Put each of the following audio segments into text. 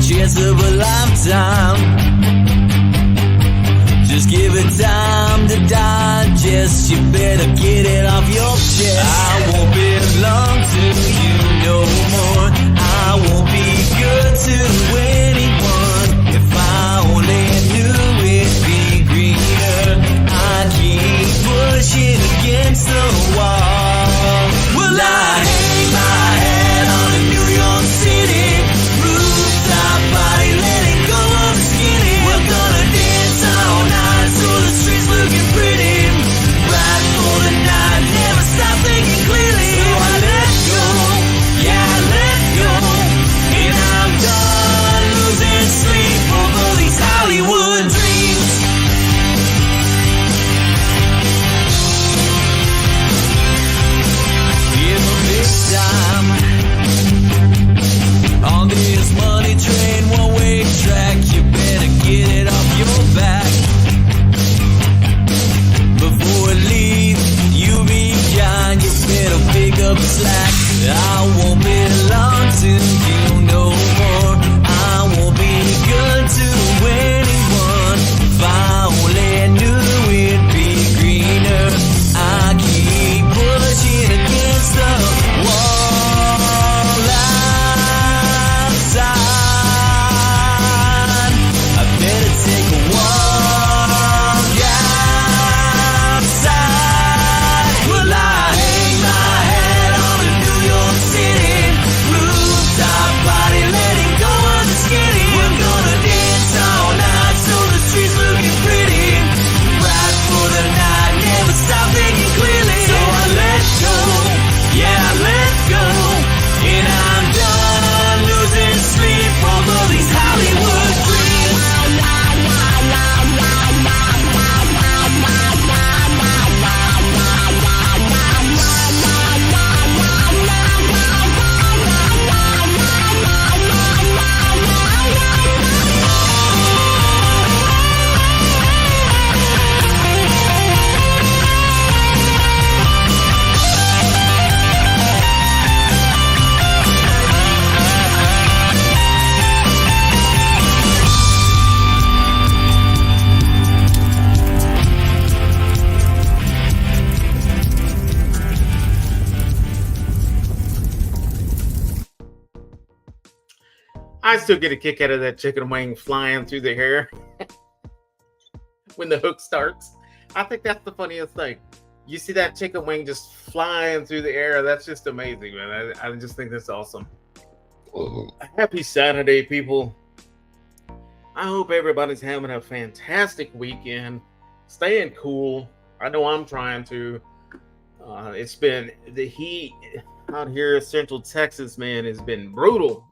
chance of a lifetime. Just give it time to digest. You better get it off your chest. I won't belong to you no more. I won't be good to anyone. If I only knew it'd be greener. I keep pushing against the wall. Well, I hang my head on a New York City rooftop body, letting go of the skinny. We're gonna dance all night so the streets looking pretty. Ride for the night, never stop thinking clearly. So I let go, yeah, I let go, and I'm done losing sleep over these Hollywood dreams. Give a big time on this money train, one-way track. You better get it off your back before it leaves you behind. You better pick up slack. I won't belong to you no more. I won't be good to anyone. If I only knew it'd be greener. I keep pushing against the wall outside. I better take a walk outside. Well, I hang my head on a New York City rooftop body, letting go of the skinny. We're gonna dance all night so the streets looking pretty. Ride for the night, never stop thinking clearly. So I let go, yeah, I let go, and I'm done losing sleep over these Hollywood dreams. I still get a kick out of that chicken wing flying through the air when the hook starts. I think that's the funniest thing. You see that chicken wing just flying through the air. That's just amazing, man. I just think that's awesome. Happy Saturday, people. I hope everybody's having a fantastic weekend. Staying cool. I know I'm trying to. It's been the heat out here in Central Texas, man, has been brutal.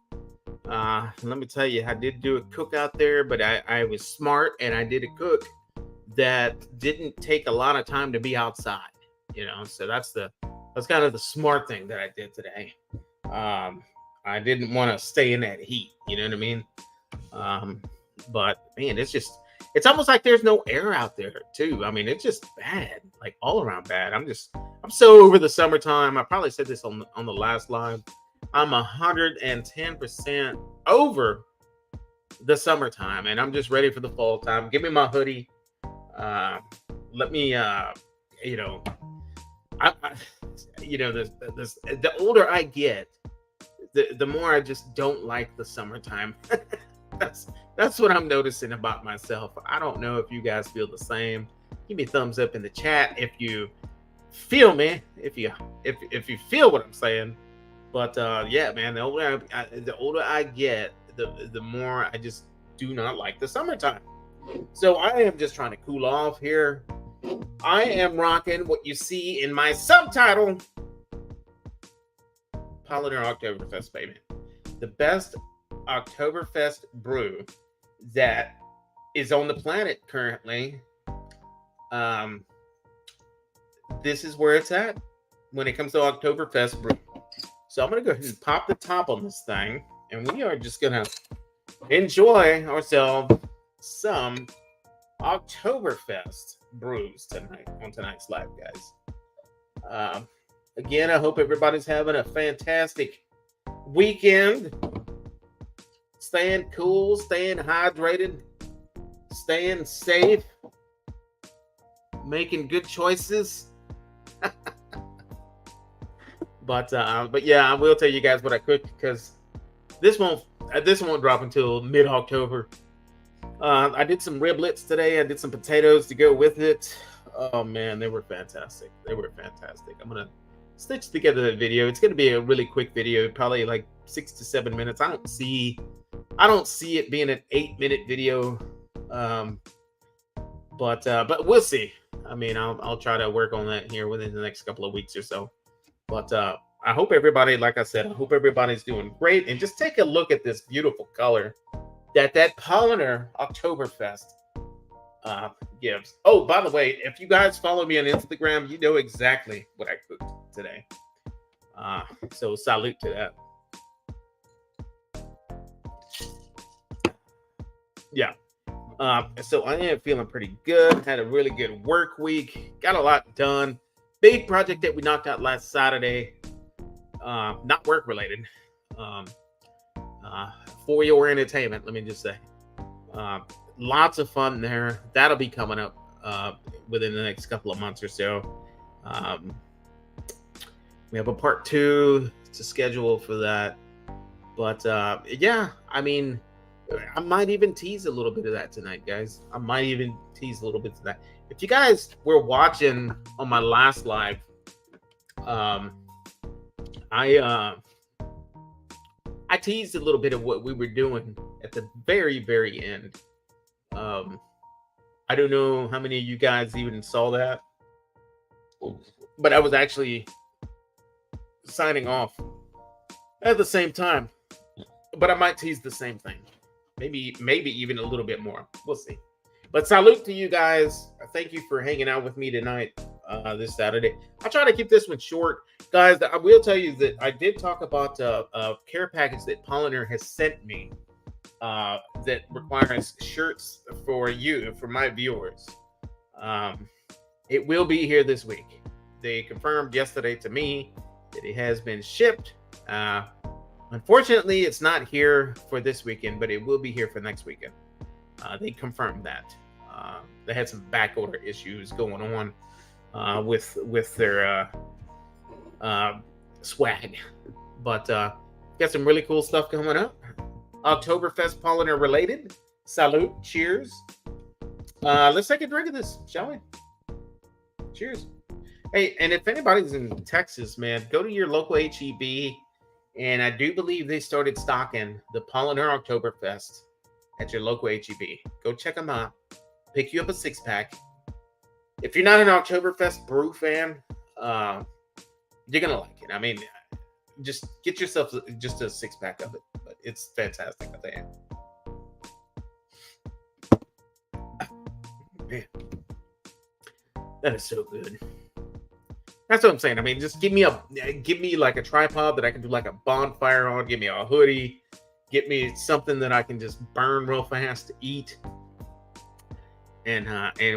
Let me tell you, I did do a cook out there, but I was smart and I did a cook that didn't take a lot of time to be outside, so that's kind of the smart thing that I did today. I didn't want to stay in that heat, you know what I mean? But man, it's almost like there's no air out there too. I mean, it's just bad, like all around bad. I'm so over the summertime. I probably said this on the last live. I'm 110% over the summertime, and I'm just ready for the fall time. Give me my hoodie. Let me, the older I get, the more I just don't like the summertime. That's what I'm noticing about myself. I don't know if you guys feel the same. Give me a thumbs up in the chat if you feel me, if you feel what I'm saying. But yeah, man, the older I get, the more I just do not like the summertime. So I am just trying to cool off here. I am rocking what you see in my subtitle, Polliner Oktoberfest, baby. The best Oktoberfest brew that is on the planet currently. This is where it's at when it comes to Oktoberfest brew. So I'm going to go ahead and pop the top on this thing, and we are just going to enjoy ourselves some Oktoberfest brews tonight on tonight's live, guys. Again, I hope everybody's having a fantastic weekend. staying cool, staying hydrated, staying safe, making good choices. But yeah, I will tell you guys what I cooked, because this won't drop until mid-October. I did some riblets today. I did some potatoes to go with it. Oh man, they were fantastic. They were fantastic. I'm gonna stitch together the video. It's gonna be a really quick video, probably like 6 to 7 minutes. I don't see it being an 8-minute video. But we'll see. I mean, I'll try to work on that here within the next couple of weeks or so. But I hope everybody, like I said, I hope everybody's doing great. And just take a look at this beautiful color that Polliner Oktoberfest gives. Oh, by the way, if you guys follow me on Instagram, you know exactly what I cooked today. So salute to that. Yeah. So I am feeling pretty good. Had a really good work week. Got a lot done. Big project that we knocked out last Saturday. Not work related. For your entertainment, let me just say. Lots of fun there. That'll be coming up within the next couple of months or so. We have a part 2 to schedule for that. But yeah, I mean, I might even tease a little bit of that tonight, guys. I might even tease a little bit of that. If you guys were watching on my last live, I teased a little bit of what we were doing at the very, very end. I don't know how many of you guys even saw that, but I was actually signing off at the same time. But I might tease the same thing. Maybe even a little bit more. We'll see. But salute to you guys. Thank you for hanging out with me tonight, this Saturday. I'll try to keep this one short. Guys, I will tell you that I did talk about a care package that Polliner has sent me that requires shirts for my viewers. It will be here this week. They confirmed yesterday to me that it has been shipped. Unfortunately, it's not here for this weekend, but it will be here for next weekend. They confirmed that. They had some back order issues going on with their swag. But got some really cool stuff coming up. Oktoberfest Polliner related. Salute. Cheers. Let's take a drink of this, shall we? Cheers. Hey, and if anybody's in Texas, man, go to your local HEB. And I do believe they started stocking the Polliner Oktoberfest at your local HEB. Go check them out. Pick you up a 6-pack. If you're not an Oktoberfest brew fan, you're going to like it. I mean, just get yourself just a 6-pack of it. But it's fantastic, I think. Man, that is so good. That's what I'm saying. I mean, just give me like a tripod that I can do like a bonfire on. Give me a hoodie. Get me something that I can just burn real fast to eat. And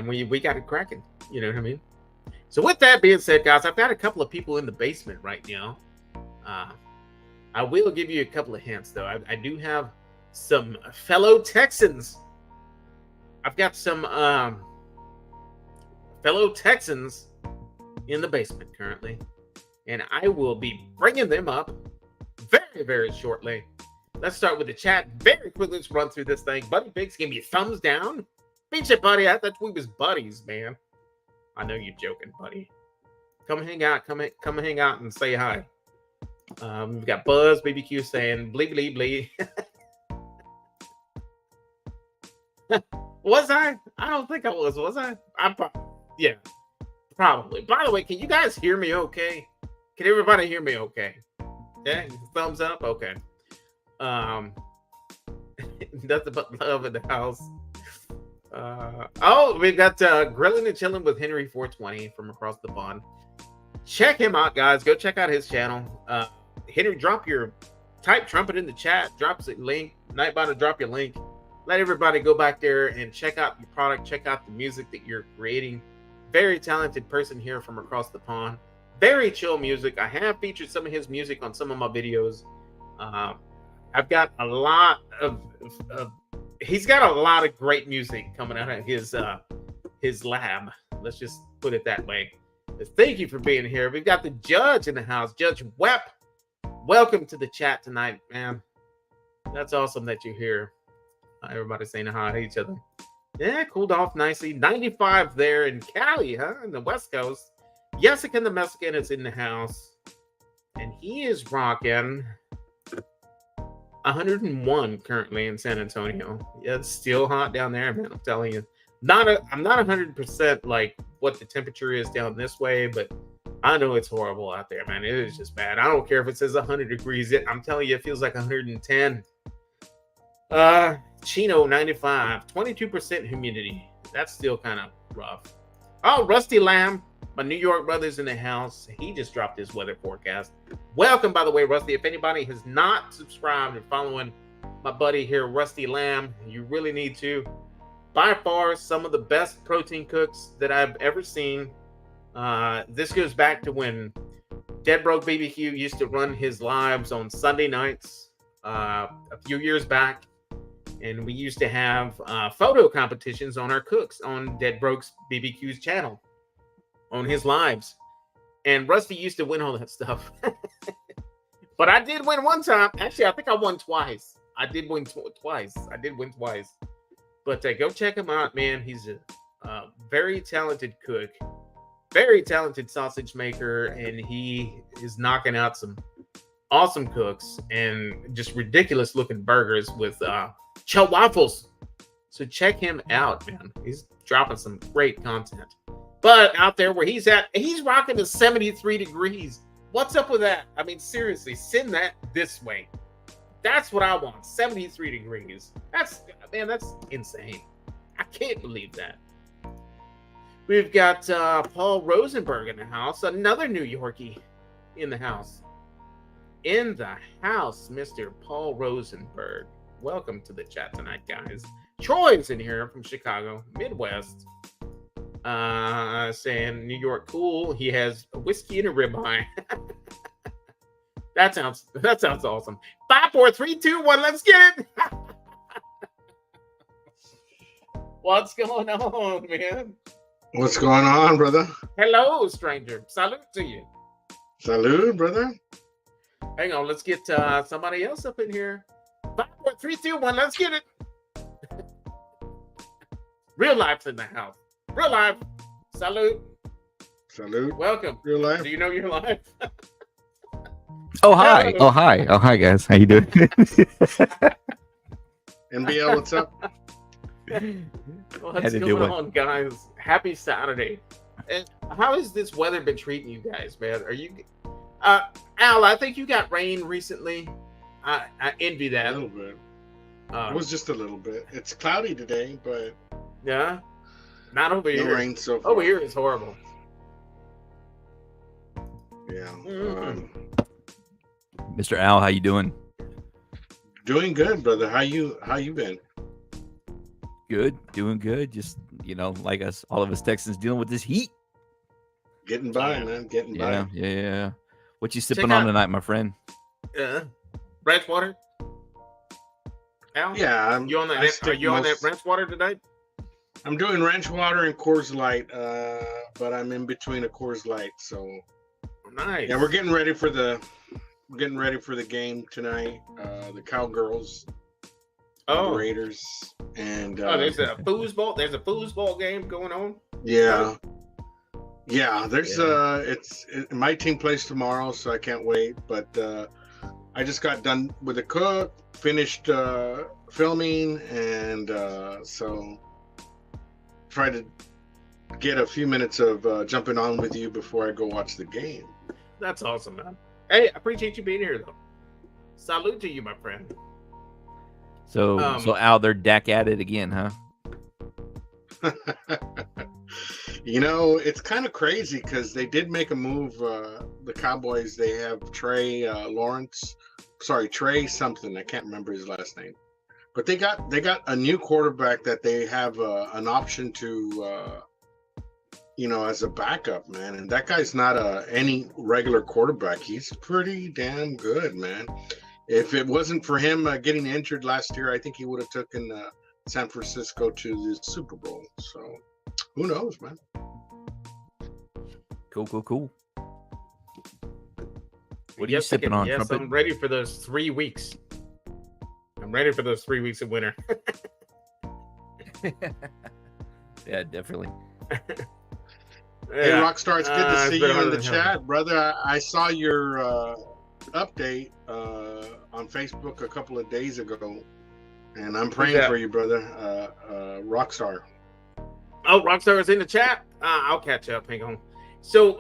we got it cracking. You know what I mean? So with that being said, guys, I've got a couple of people in the basement right now. I will give you a couple of hints, though. I do have some fellow Texans. I've got some fellow Texans in the basement currently, and I will be bringing them up very, very shortly. Let's start with the chat very quickly. Let's run through this thing. Buddy Biggs gave me a thumbs down. Beat you, buddy. I thought we was buddies, man. I know you're joking, buddy. Come hang out. Come hang out and say hi. We've got Buzz BBQ saying blee blee blee. Was I? I don't think I was. Was I? Yeah. Probably. By the way, can you guys hear me okay? Can everybody hear me okay? Yeah, thumbs up? Okay. Nothing but love in the house. We got Grilling and Chilling with Henry 420 from across the pond. Check him out, guys. Go check out his channel. Henry, type trumpet in the chat. Drop us a link. Nightbot to drop your link. Let everybody go back there and check out your product. Check out the music that you're creating. Very talented person here from across the pond. Very chill music. I have featured some of his music on some of my videos. I've got a lot of he's got a lot of great music coming out of his lab. Let's just put it that way. Thank you for being here. We've got the judge in the house, Judge Webb. Welcome to the chat tonight, man. That's awesome that you're here. Everybody saying hi to each other. Yeah, cooled off nicely. 95 there in Cali, huh? In the West Coast. Jessica the Mexican is in the house. And he is rocking 101 currently in San Antonio. Yeah, it's still hot down there, man. I'm telling you. I'm not 100% like what the temperature is down this way, but I know it's horrible out there, man. It is just bad. I don't care if it says 100 degrees. I'm telling you, it feels like 110. Chino 95, 22% humidity. That's still kind of rough. Oh, Rusty Lamb, my New York brother's in the house. He just dropped his weather forecast. Welcome, by the way, Rusty. If anybody has not subscribed and following my buddy here, Rusty Lamb, you really need to. By far, some of the best protein cooks that I've ever seen. This goes back to when Dead Broke BBQ used to run his lives on Sunday nights a few years back. And we used to have photo competitions on our cooks on Dead Broke's BBQ's channel on his lives. And Rusty used to win all that stuff. But I did win one time. Actually, I think I won twice. I did win twice. But go check him out, man. He's a very talented cook. Very talented sausage maker. And he is knocking out some awesome cooks and just ridiculous looking burgers with Chub waffles. So check him out, man. He's dropping some great content. But out there where he's at, he's rocking to 73 degrees. What's up with that? I mean, seriously, send that this way. That's what I want. 73 degrees. That's insane. I can't believe that. We've got Paul Rosenberg in the house, another New Yorkie in the house. In the house, Mr. Paul Rosenberg. Welcome to the chat tonight, guys. Troy's in here from Chicago, Midwest. Saying New York cool. He has a whiskey and a ribeye. That sounds awesome. 5, 4, 3, 2, 1. Let's get it. What's going on, man? What's going on, brother? Hello, stranger. Salute to you. Salute, brother. Hang on, let's get somebody else up in here. 5, 4, 3, 2, 1. Let's get it. Real life's in the house. Real life. Salute. Salute. Welcome. Real life. Do you know your life? Oh, hi. Oh, hi. Oh, hi, guys. How you doing? NBL, what's up? What's going on, guys? Happy Saturday. And how has this weather been treating you guys, man? Are you... Al, I think you got rain recently. I envy that. A little bit. It was just a little bit. It's cloudy today, but... Yeah? Not over here. No rain so far. Over here is horrible. Yeah. Mm-hmm. Mr. Al, how you doing? Doing good, brother. How you been? Good. Doing good. Just, like us, all of us Texans dealing with this heat. Getting by, man. Getting by. Yeah. What you sipping on tonight, my friend? Ranch water? Al? Yeah. Are you on that ranch water tonight? I'm doing ranch water and Coors Light, but I'm in between a Coors Light, so nice. Yeah, we're getting ready for the game tonight. The Cowgirls, the Raiders, and there's a foosball. There's a foosball game going on. Yeah. There's my team plays tomorrow, so I can't wait. But I just got done with the cook, finished filming, and so try to get a few minutes of jumping on with you before I go watch the game. That's awesome, man. Hey, I appreciate you being here, though. Salute to you, my friend. So Al, they're back at it again, huh? It's kind of crazy because they did make a move. The Cowboys, they have Trey something. I can't remember his last name. But they got a new quarterback that they have an option to, as a backup, man. And that guy's not any regular quarterback. He's pretty damn good, man. If it wasn't for him getting injured last year, I think he would have taken San Francisco to the Super Bowl. So who knows, man? Cool. What are you sipping on, yes, Trumpet? I'm ready for those 3 weeks. I'm ready for those 3 weeks of winter. Yeah, definitely. Hey, Rockstar, it's good to see you in the than chat, brother. I saw your update on Facebook a couple of days ago, and I'm praying for you, brother. Rockstar. Oh, Rockstar is in the chat. I'll catch up. Hang on. So,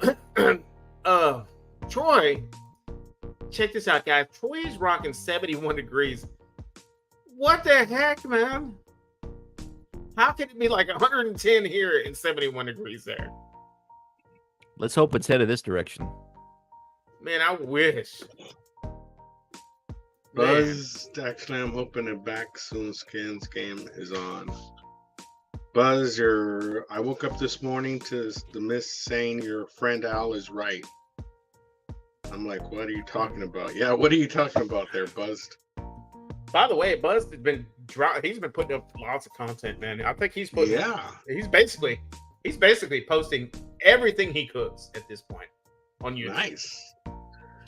Troy, check this out, guys. Troy is rocking 71 degrees. What the heck, man? How can it be like 110 here and 71 degrees there? Let's hope it's headed this direction. Man, I wish. Buzz, actually, I'm hoping it back soon. Skins game is on. Buzz, I woke up this morning to the miss saying your friend Al is right. I'm like, what are you talking about? Yeah, what are you talking about there, Buzz? By the way, Buzz has been he's been putting up lots of content, man. I think he's putting. Yeah. He's basically posting everything he cooks at this point on YouTube. Nice.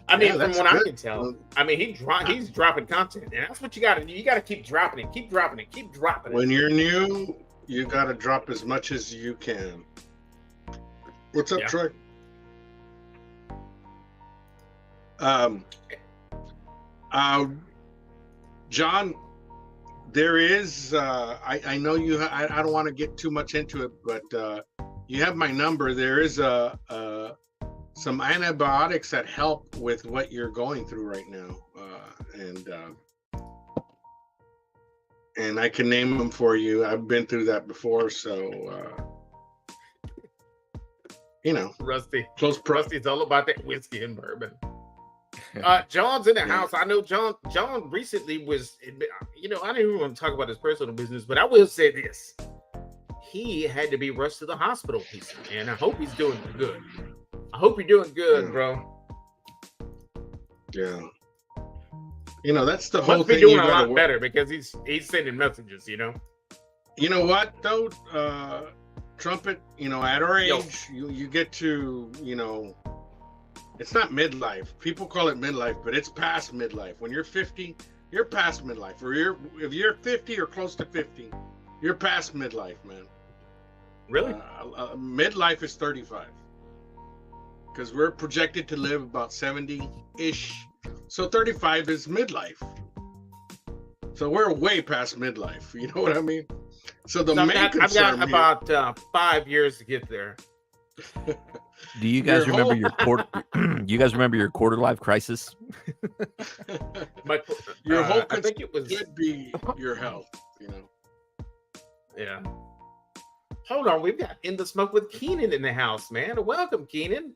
I mean, Yeah, from that's what I good. can tell, I mean, he's dropping content, and that's what you got to do. You got to keep dropping it, keep dropping it, keep dropping it. When you're new, you got to drop as much as you can. What's up, Yeah. Troy? John, there is, I know you, I don't want to get too much into it, but you have my number. There is some antibiotics that help with what you're going through right now. And I can name them for you. I've been through that before. So, Rusty, close Rusty's all about that whiskey and bourbon. John's in the house. I know John recently was, I didn't even want to talk about his personal business, but I will say this. He had to be rushed to the hospital, and I hope he's doing good. I hope you're doing good, bro. Yeah. That's the He whole must be thing. doing You a gotta lot better because he's sending messages, You know what, though? Trumpet, at our age, you get to, it's not midlife. People call it midlife, but it's past midlife. When you're 50, you're past midlife. Or if you're 50 or close to 50, you're past midlife, man. Really? Midlife is 35. Because we're projected to live about 70-ish. So 35 is midlife. So we're way past midlife. You know what I mean? So I've got about 5 years to get there. Do you guys remember your quarter? You guys remember your quarter life crisis? But your whole I think it was should be your health. Yeah. Hold on, we've got In the Smoke with Keenan in the house, man. Welcome, Keenan.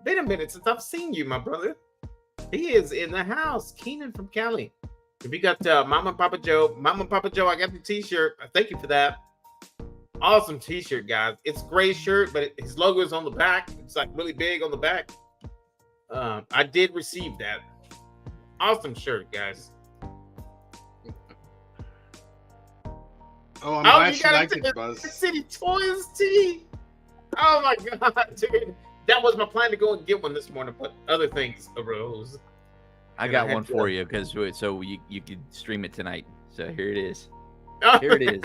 Been a minute since I've seen you, my brother. He is in the house. Keenan from Cali. If you got Mama and Papa Joe, I got the t-shirt. Thank you for that. Awesome t-shirt, guys. It's gray shirt, but his logo is on the back. It's like really big on the back. I did receive that. Awesome shirt, guys. Oh, I'm glad you you got liked it, it, Buzz. City Toys tee. Oh my god, dude. That was my plan to go and get one this morning, but other things arose. I And got had one to- for you because so you could stream it tonight. So here it is. Oh. Here it is.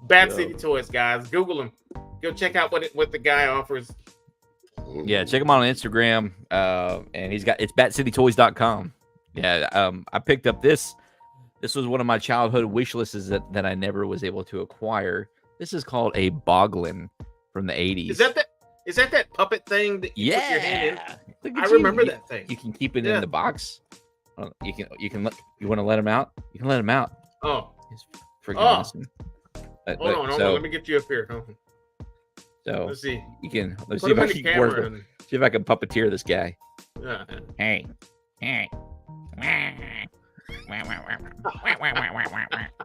Bad So- City Toys, guys. Google them. Go check out what the guy offers. Yeah, check him out on Instagram. And it's batcitytoys.com. Yeah, I picked up this. This was one of my childhood wish lists that I never was able to acquire. This is called a Boglin from the 80s. Is that puppet thing that you put your hand in? Look I at you. remember that thing. You can keep it Yeah. in the box. You want to let him out? You can let him out. Oh, He's freaking Oh. awesome. hold on. Let me get you up here. Hold on. So Let's see. let's Put see him if I on the can camera. And, see if I can puppeteer this guy. yeah. Hey.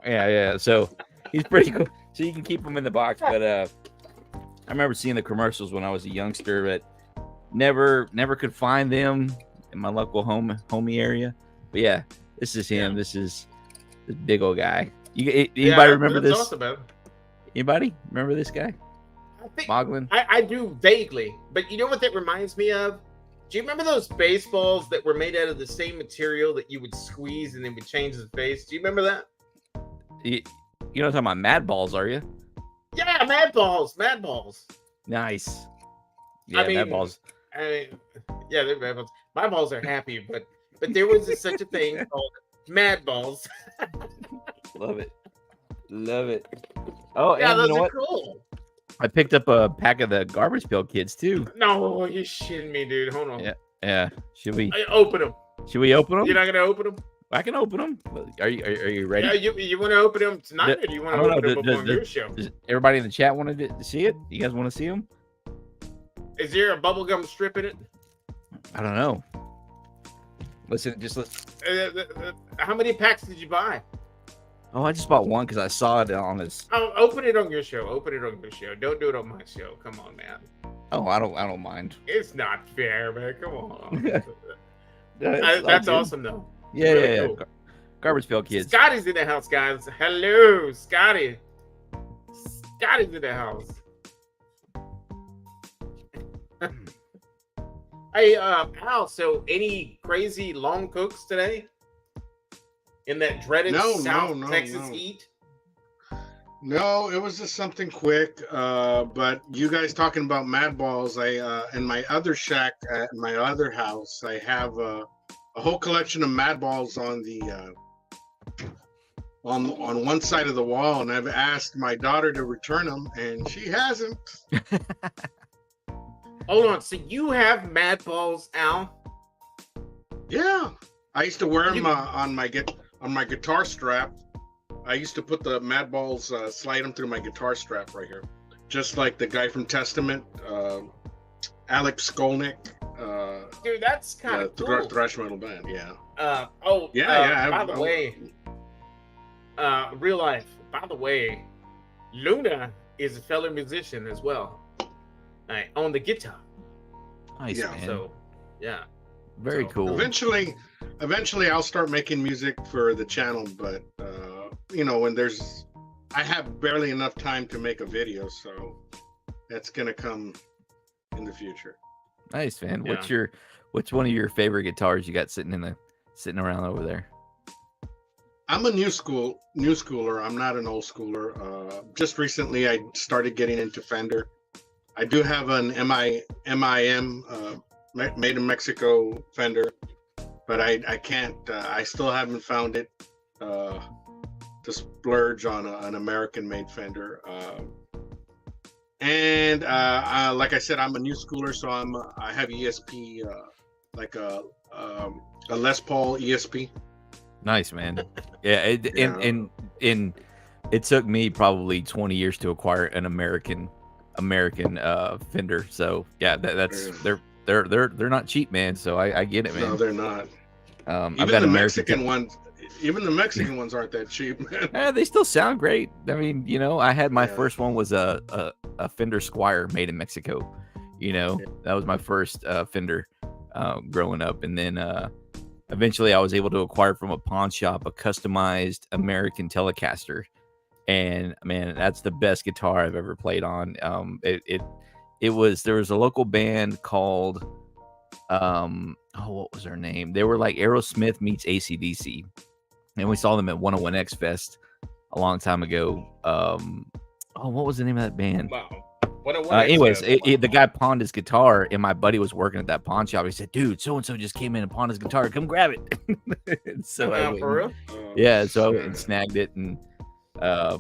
Yeah. So he's pretty cool. So you can keep him in the box. But I remember seeing the commercials when I was a youngster, but never could find them. in my local homie area. But yeah, this is him. Yeah. This is this big old guy. Anybody Yeah, remember that's this? awesome, man. Anybody remember this guy? I think Moglin? I do vaguely, but you know what that reminds me of? Do you remember those baseballs that were made out of the same material that you would squeeze and it would change the face? Do you remember that? You're not talking about Mad Balls, are you? Yeah, Mad Balls. Nice. I Yeah, mean, Mad Balls. Yeah, they're Mad Balls. My balls are happy, but there was such a thing called Mad Balls. Love it. Oh, Yeah, and those you know are what? cool. I picked up a pack of the Garbage Pail Kids too. No, you're shitting me, dude. Hold on. Yeah. Should we Open them. open them? You're not gonna open them? I can open them. Are you ready? Yeah, you want to open them tonight, or do you want to open them on your show? Does everybody in the chat want to see it? You guys want to see them? Is there a bubblegum strip in it? I don't know. Listen. How many packs did you buy? Oh, I just bought one because I saw it on this. Oh, open it on your show. Don't do it on my show. Come on, man. Oh, I don't mind. It's not fair, man. Come on. That's That's awesome, though. Yeah, Really yeah. cool. Garbage Pail Kids. Scotty's in the house, guys. Hello, Scotty. Scotty's in the house. Hey, Al, so any crazy long cooks today? In that dreaded South Texas heat? No, it was just something quick. But you guys talking about Mad Balls, in my other shack at my other house, I have a whole collection of Mad Balls on the on one side of the wall, and I've asked my daughter to return them, and she hasn't. Hold on, so you have Mad Balls, Al? Yeah, I used to wear them on my guitar strap. I used to put the Mad Balls, slide them through my guitar strap right here, just like the guy from Testament, Alex Skolnick. Dude, that's kind of cool. Thrash metal band, yeah. By the way, real life. By the way, Luna is a fellow musician as well, on the guitar. Nice, man. So, yeah. Very cool. Eventually, I'll start making music for the channel, but when I have barely enough time to make a video, so that's gonna come in the future. Nice, man. Yeah. What's one of your favorite guitars you got sitting around over there? I'm a new schooler. I'm not an old schooler. Just recently, I started getting into Fender. I do have an MIM made in Mexico Fender, but I can't. I still haven't found it to splurge on an American-made Fender. And like I said, I'm a new schooler, so I have ESP, like a Les Paul ESP. Nice, man. Yeah, and it took me probably 20 years to acquire an American Fender. So yeah, they're not cheap, man. So I get it, man. No, they're not. I've got Mexican ones. Even the Mexican ones aren't that cheap, man. Yeah, they still sound great. I mean, I had my first one was a Fender Squire made in Mexico. That was my first Fender growing up, and then eventually I was able to acquire from a pawn shop a customized American Telecaster, and man, that's the best guitar I've ever played on. There was a local band called what was their name? They were like Aerosmith meets AC/DC. And we saw them at 101X Fest a long time ago. What was the name of that band? Wow. Anyways, the guy pawned his guitar, and my buddy was working at that pawn shop. He said, "Dude, so and so just came in and pawned his guitar. Come grab it." So for real? Yeah, so I went and snagged it, and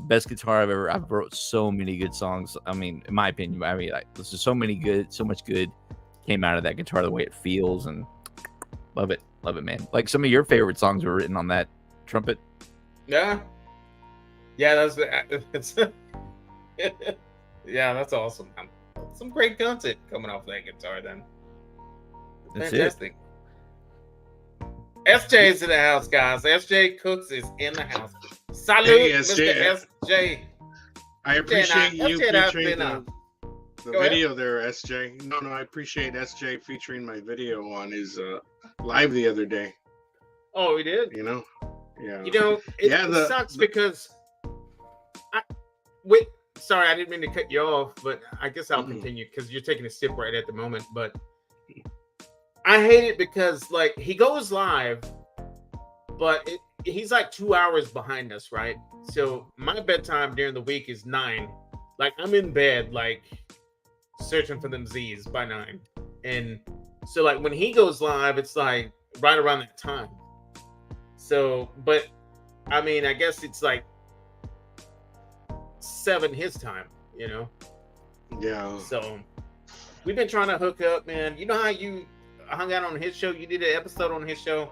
best guitar I've wrote so many good songs. I mean, in my opinion, like there's just so much good came out of that guitar, the way it feels, and love it, man. Like some of your favorite songs were written on that trumpet. Yeah, that's awesome. Some great content coming off that guitar then. Fantastic. SJ is in the house, guys. SJ Cooks is in the house. Salute, Hey, Mr. SJ. I appreciate you featuring the Go ahead. video there, SJ. No, I appreciate SJ featuring my video on his live the other day. Oh, we did. You know, yeah. You know, it sucks because sorry, I didn't mean to cut you off, but I guess I'll continue because you're taking a sip right at the moment. But I hate it because like he goes live, but he's like 2 hours behind us, right? So my bedtime during the week is 9. Like I'm in bed, like searching for them Z's by 9. And so like when he goes live, it's like right around that time. So, but I mean, I guess it's like 7 his time, you know? Yeah. So we've been trying to hook up, man. You know how you hung out on his show? You did an episode on his show.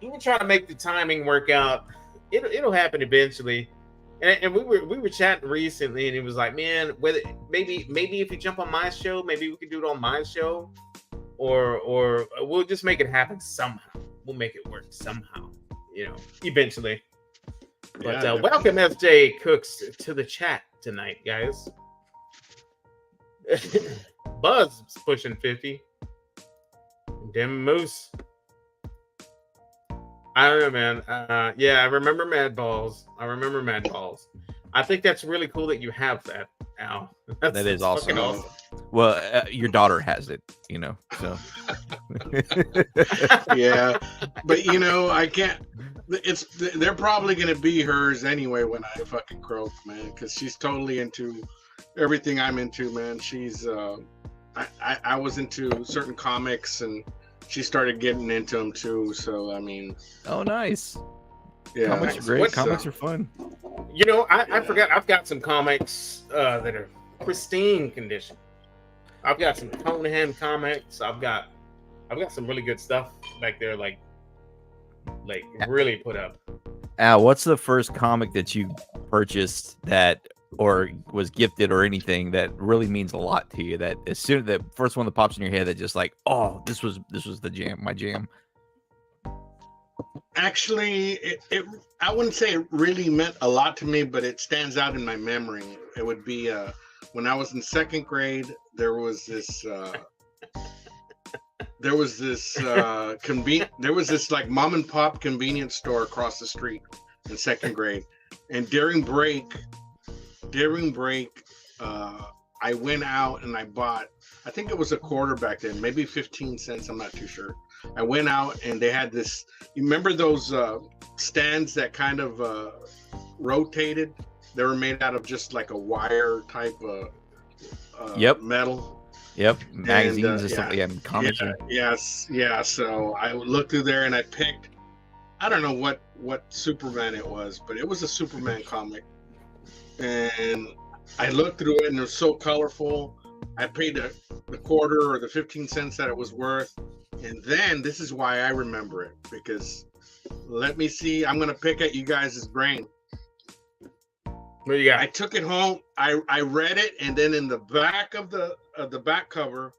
We've been trying to make the timing work out. It'll happen eventually. And we were chatting recently, and it was like, man, whether maybe if you jump on my show, maybe we could do it on my show, or we'll just make it happen somehow. We'll make it work somehow, you know, eventually. But welcome SJ Cooks to the chat tonight, guys. Buzz is pushing 50. Dim Moose. I don't know, man. Yeah, I remember Mad Balls. I think that's really cool that you have that, Al. That is awesome. Well, your daughter has it, you know. So. Yeah, but you know, I can't. They're probably gonna be hers anyway when I fucking croak, man, because she's totally into everything I'm into, man. She's I was into certain comics and she started getting into them too. So I mean, oh nice. Yeah, comics are great. Comics are fun. You know, I forgot. I've got some comics that are pristine condition. I've got some Conan comics. I've got some really good stuff back there, like really put up. Al, what's the first comic that you purchased that or was gifted or anything that really means a lot to you? That as soon as the first one that pops in your head, that just like, oh, this was the jam, my jam. Actually, I wouldn't say it really meant a lot to me, but it stands out in my memory. It would be when I was in 2nd grade. There was this like mom and pop convenience store across the street in 2nd grade, and during break, I went out and I bought, I think it was a quarter back then, maybe 15 cents. I'm not too sure. I went out and they had this, you remember those stands that kind of rotated? They were made out of just like a wire type of metal. Yep, magazines and stuff. Yeah, comics. Yeah. So I looked through there and I picked, I don't know what Superman it was, but it was a Superman comic. And I looked through it and it was so colorful. I paid the quarter or the 15 cents that it was worth. And then this is why I remember it, because let me see, I'm gonna pick at you guys' brain. What do you got? I took it home, I read it, and then in the back of the back cover,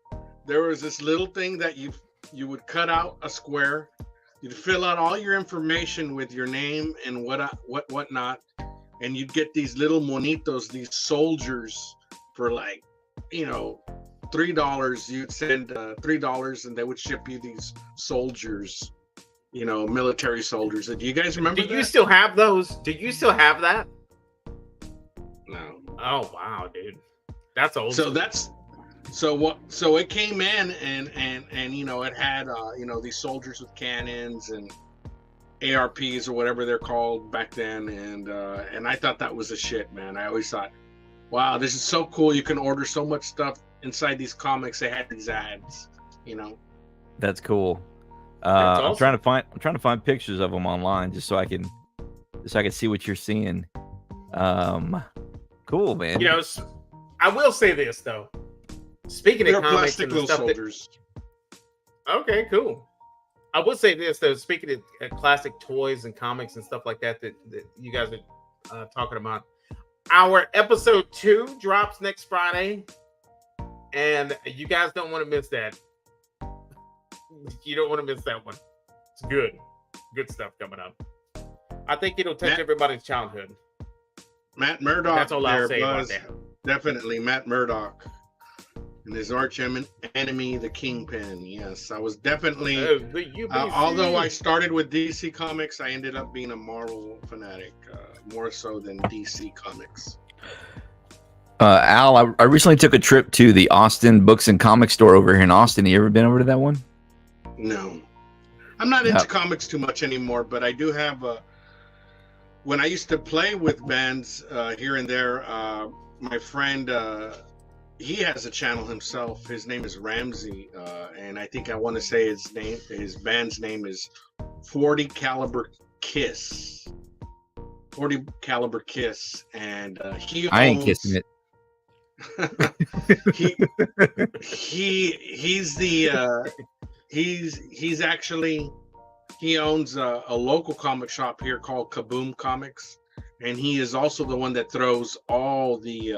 there was this little thing that you would cut out a square, you'd fill out all your information with your name and whatnot, and you'd get these little monitos, these soldiers, for like, you know, $3. You'd send $3 and they would ship you these soldiers, you know, military soldiers. Do you guys remember that? Do you still have those? Do you still have that? No. Oh wow, dude, that's old. So so it came in and you know, it had you know, these soldiers with cannons and ARPs or whatever they're called back then, and I thought that was a shit, man. I always thought, wow, this is so cool. You can order so much stuff inside these comics. They had these ads, you know. That's cool. That's awesome. I'm trying to find pictures of them online just so I can see what you're seeing. Cool, man. You know, I will say this though. Speaking of comics plastic and little stuff soldiers. Okay, cool. I will say this though. Speaking of classic toys and comics and stuff like that you guys are talking about, our episode 2 drops next Friday, and you guys don't want to miss that. You don't want to miss that one. It's good stuff coming up. I think it'll touch everybody's childhood. Matt Murdock. That's all I'll say about that. Definitely Matt Murdock. and his arch enemy, the Kingpin. Yes, I was definitely. The UBC. Although I started with DC Comics, I ended up being a Marvel fanatic, more so than DC Comics. Al, I recently took a trip to the Austin Books and Comics store over here in Austin. You ever been over to that one? No, I'm not into comics too much anymore, but I do have when I used to play with bands here and there, my friend, he has a channel himself. His name is Ramsey, and I think I want to say his band's name is 40 Caliber Kiss. 40 Caliber Kiss, and I ain't kissing it. He's actually, he owns a local comic shop here called Kaboom Comics, and he is also the one that throws all the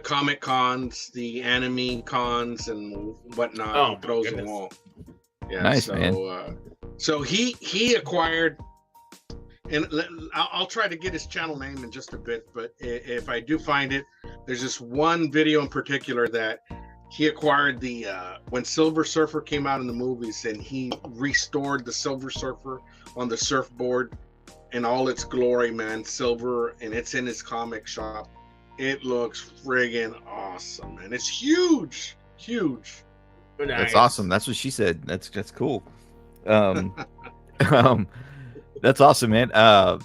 comic cons, the anime cons, and whatnot. Oh, he throws them all. Yeah, nice, so, man. So he acquired, and I'll try to get his channel name in just a bit, but if I do find it, there's just one video in particular that he acquired when Silver Surfer came out in the movies, and he restored the Silver Surfer on the surfboard in all its glory, man, silver, and it's in his comic shop. It looks friggin' awesome, man. It's huge. Nice. That's awesome. That's what she said. That's cool. That's awesome, man. So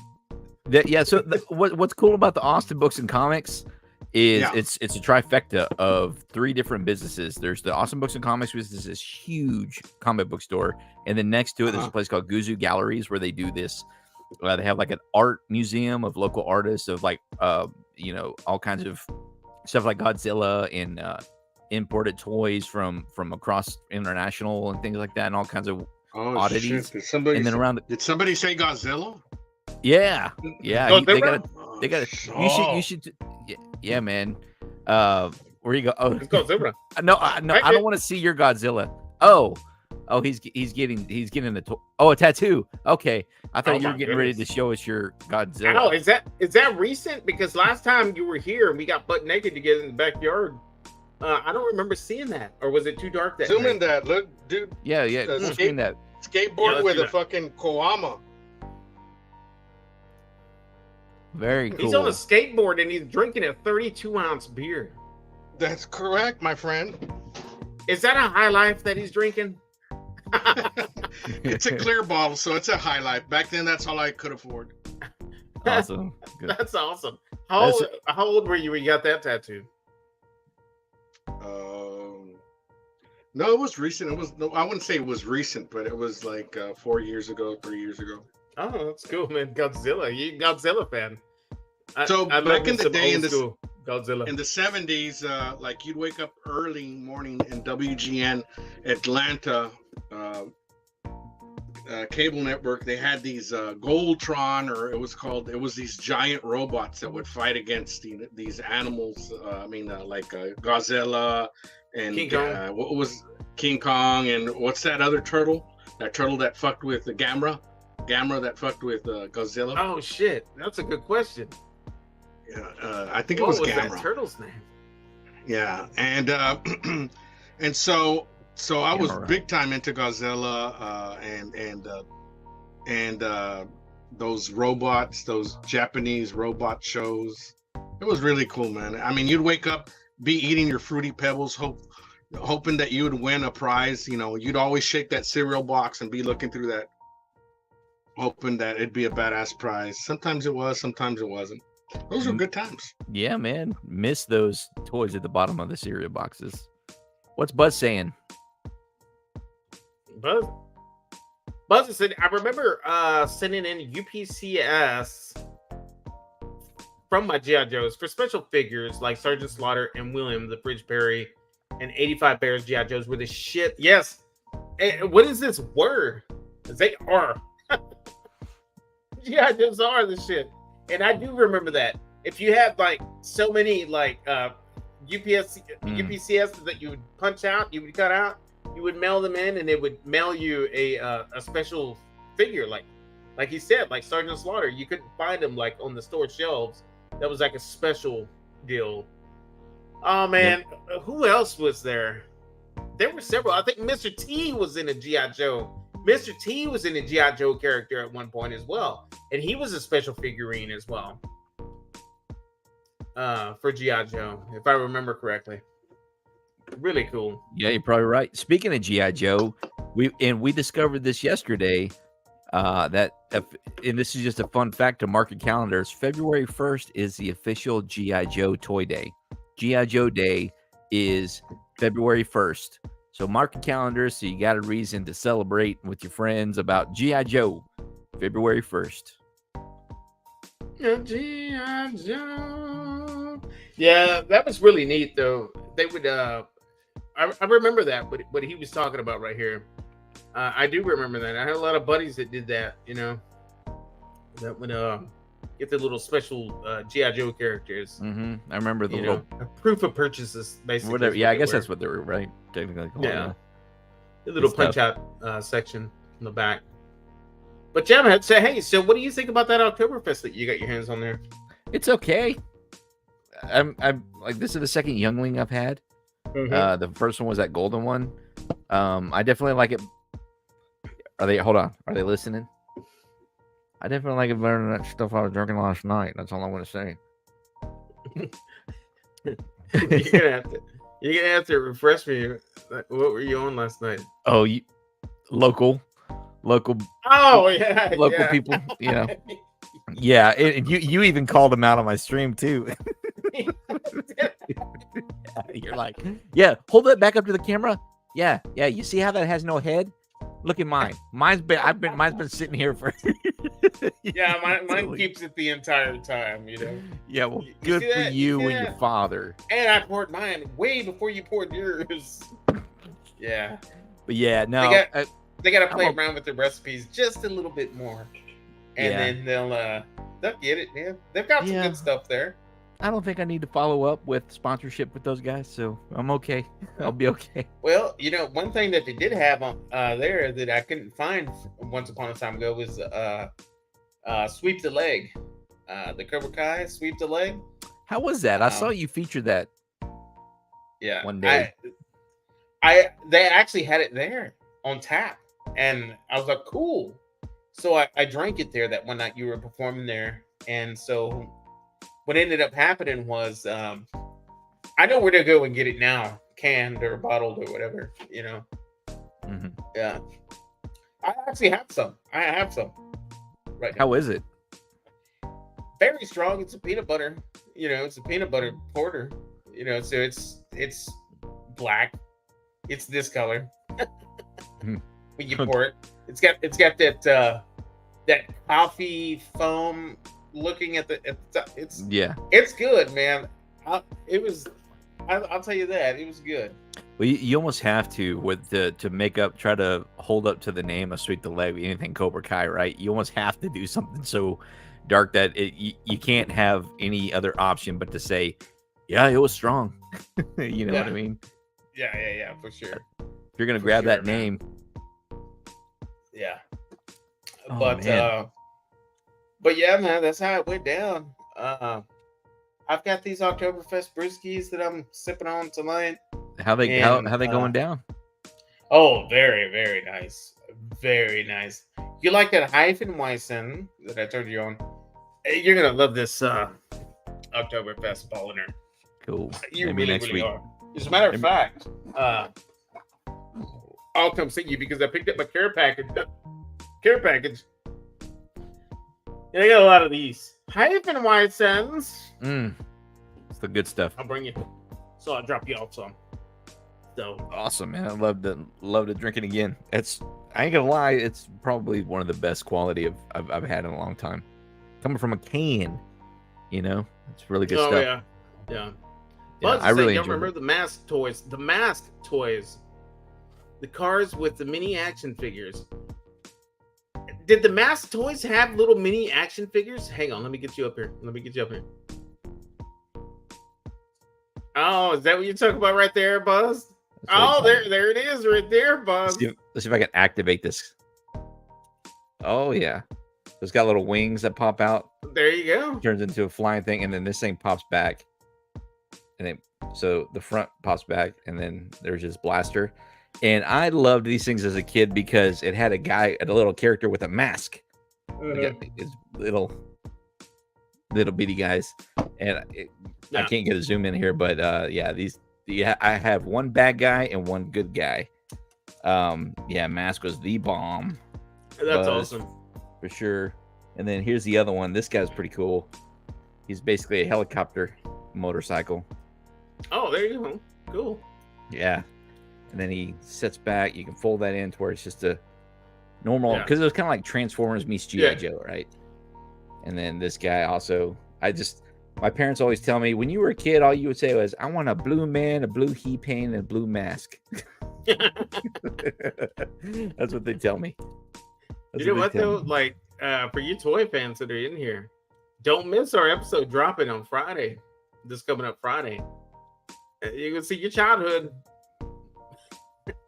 what's cool about the Austin Books and Comics is it's a trifecta of 3 different businesses. There's the Austin Books and Comics, which is this huge comic book store, and then next to it, there's a place called Guzu Galleries where they do this. They have like an art museum of local artists of like all kinds of stuff like Godzilla and imported toys from across international and things like that, and all kinds of oddities. Shit. Did somebody say Godzilla? Yeah. They got. Oh. You should. Yeah, man. Where you go? Oh, It's Godzilla. No, I don't want to see your Godzilla. Oh, he's getting a tattoo. Okay, I thought you were getting ready to show us your Godzilla. Oh, is that recent? Because last time you were here and we got butt naked together in the backyard, I don't remember seeing that. Or was it too dark that Zoom night? in that. Look, dude. Yeah. Screen that. Skateboard with a fucking koala. Very cool. He's on a skateboard and he's drinking a 32-ounce beer. That's correct, my friend. Is that a High Life that he's drinking? It's a clear bottle, so it's a High Life. Back then, that's all I could afford. Awesome. Good. That's awesome. How old were you when you got that tattoo? No, it was recent. I wouldn't say it was recent, but it was like 4 years ago, 3 years ago. Oh, that's cool, man. Godzilla. You Godzilla fan. So back in the day, in the Godzilla. In the 70s, like you'd wake up early morning in WGN Atlanta cable network. They had these Goldtron, or it was these giant robots that would fight against these animals. Like Godzilla and King Kong. what was King Kong, and what's that other turtle? That turtle that fucked with the Gamera that fucked with Godzilla. Oh shit, that's a good question. Yeah, I think What it was was Gamera. that turtle's name? Yeah, and and so I was big time into Godzilla and those robots, those Japanese robot shows. It was really cool, man. I mean, you'd wake up, be eating your Fruity Pebbles, hoping that you would win a prize. You know, you'd always shake that cereal box and be looking through that, hoping that it'd be a badass prize. Sometimes it was, sometimes it wasn't. Those were good times. Yeah, man. Miss those toys at the bottom of the cereal boxes. What's Buzz saying? Buzz said, I remember sending in UPCS from my G.I. Joes for special figures like Sergeant Slaughter and William the Fridge Perry and 85 Bears G.I. Joes were the shit. Yes. And what is this word? They are. G.I. Joes are the shit. And I do remember that. If you had like so many like UPCS that you would punch out, you would cut out, you would mail them in, and it would mail you a special figure, like he said, like Sergeant Slaughter. You couldn't find them like on the store shelves. That was like a special deal. Oh man, who else was there? There were several. I think Mr. T was in a G.I. Joe. Mr. T was in a G.I. Joe character at one point as well. And he was a special figurine as well. For G.I. Joe, if I remember correctly. Really cool. Yeah, you're probably right. Speaking of G.I. Joe, we discovered this yesterday. And this is just a fun fact to market calendars. February 1st is the official G.I. Joe Toy Day. G.I. Joe Day is February 1st. So mark your calendars so you got a reason to celebrate with your friends about G.I. Joe, February 1st. G.I. Joe. Yeah, that was really neat though. They would I remember that, what he was talking about right here. I do remember that. I had a lot of buddies that did that, that would get the little special G.I. Joe characters. Mm-hmm. I remember the little proof of purchases, basically. Whatever. Yeah, I guess that's what they were, right? Technically. Yeah. The little punch out section in the back. But Jam had said, hey, so what do you think about that Oktoberfest that you got your hands on there? It's okay. I'm like, this is the second youngling I've had. Mm-hmm. The first one was that golden one. I definitely like it. Are they listening? I definitely like it better than that stuff I was drinking last night. That's all I want to say. You're gonna have to refresh me. What were you on last night? Oh, local. Oh yeah, local people. Yeah, and you even called them out on my stream too. You're like, yeah, hold that back up to the camera. Yeah. You see how that has no head? Look at mine. Mine's been sitting here for. Yeah, mine keeps it the entire time. Yeah, well, good for you and your father. And I poured mine way before you poured yours. Yeah. But yeah, no. They got to play around with the recipes just a little bit more, and then they'll get it, man. They've got some good stuff there. I don't think I need to follow up with sponsorship with those guys, so I'm okay. I'll be okay. Well, one thing that they did have on there that I couldn't find once upon a time ago was Sweep the Leg. The Cobra Kai Sweep the Leg. How was that? I saw you feature that. Yeah, one day. They actually had it there on tap, and I was like, cool. So I drank it there that one night you were performing there, and so. What ended up happening was, I know where to go and get it now, canned or bottled or whatever, Mm-hmm. Yeah, I actually have some. I have some right now. How is it? Very strong. It's a peanut butter. It's a peanut butter porter. So it's black. It's this color. When you pour it, it's got that coffee foam. Looking at the top, it's good, man. I'll tell you that it was good. Well, you almost have to try to hold up to the name of Sweep the Leg, anything Cobra Kai, right? You almost have to do something so dark that you can't have any other option but to say, yeah, it was strong. You know what I mean? Yeah, for sure. If you're gonna grab that name, But yeah, man, that's how it went down. I've got these Oktoberfest brewskis that I'm sipping on tonight. How they going down? Oh, very, very nice. Very nice. You like that Hefeweizen that I told you on? You're gonna love this Oktoberfest Polliner. Cool. You really are. As a matter of fact, I'll come see you because I picked up my care package. And I got a lot of these Hefeweizens. It's the good stuff. I'll bring you. So I'll drop you off some. So awesome, man! I love to drink it again. I ain't gonna lie, it's probably one of the best quality I've had in a long time. Coming from a can, it's really good stuff. Yeah. I really remember the mask toys. The cars with the mini action figures. Did the mask toys have little mini action figures? Hang on, let me get you up here. Oh, is that what you're talking about right there, Buzz? Oh, there it is right there, Buzz. Let's see if I can activate this. Oh, yeah. It's got little wings that pop out. There you go. Turns into a flying thing, and then this thing pops back. And then So the front pops back, and then there's his blaster. And I loved these things as a kid because it had a little character with a mask. It's little bitty guys, and I can't get a zoom in here, but I have one bad guy and one good guy. Mask was the bomb. That's awesome for sure. And then here's the other one. This guy's pretty cool. He's basically a helicopter motorcycle. Oh, there you go. Cool. Yeah. And then he sets back. You can fold that in to where it's just a normal, because it was kind of like Transformers meets G.I. Joe, right? And then this guy also, my parents always tell me, when you were a kid, all you would say was, I want a blue man, a blue he-pain, and a blue mask. That's what they tell me. You know what, though? Like, for you toy fans that are in here, don't miss our episode dropping on Friday. This coming up Friday. You can see your childhood.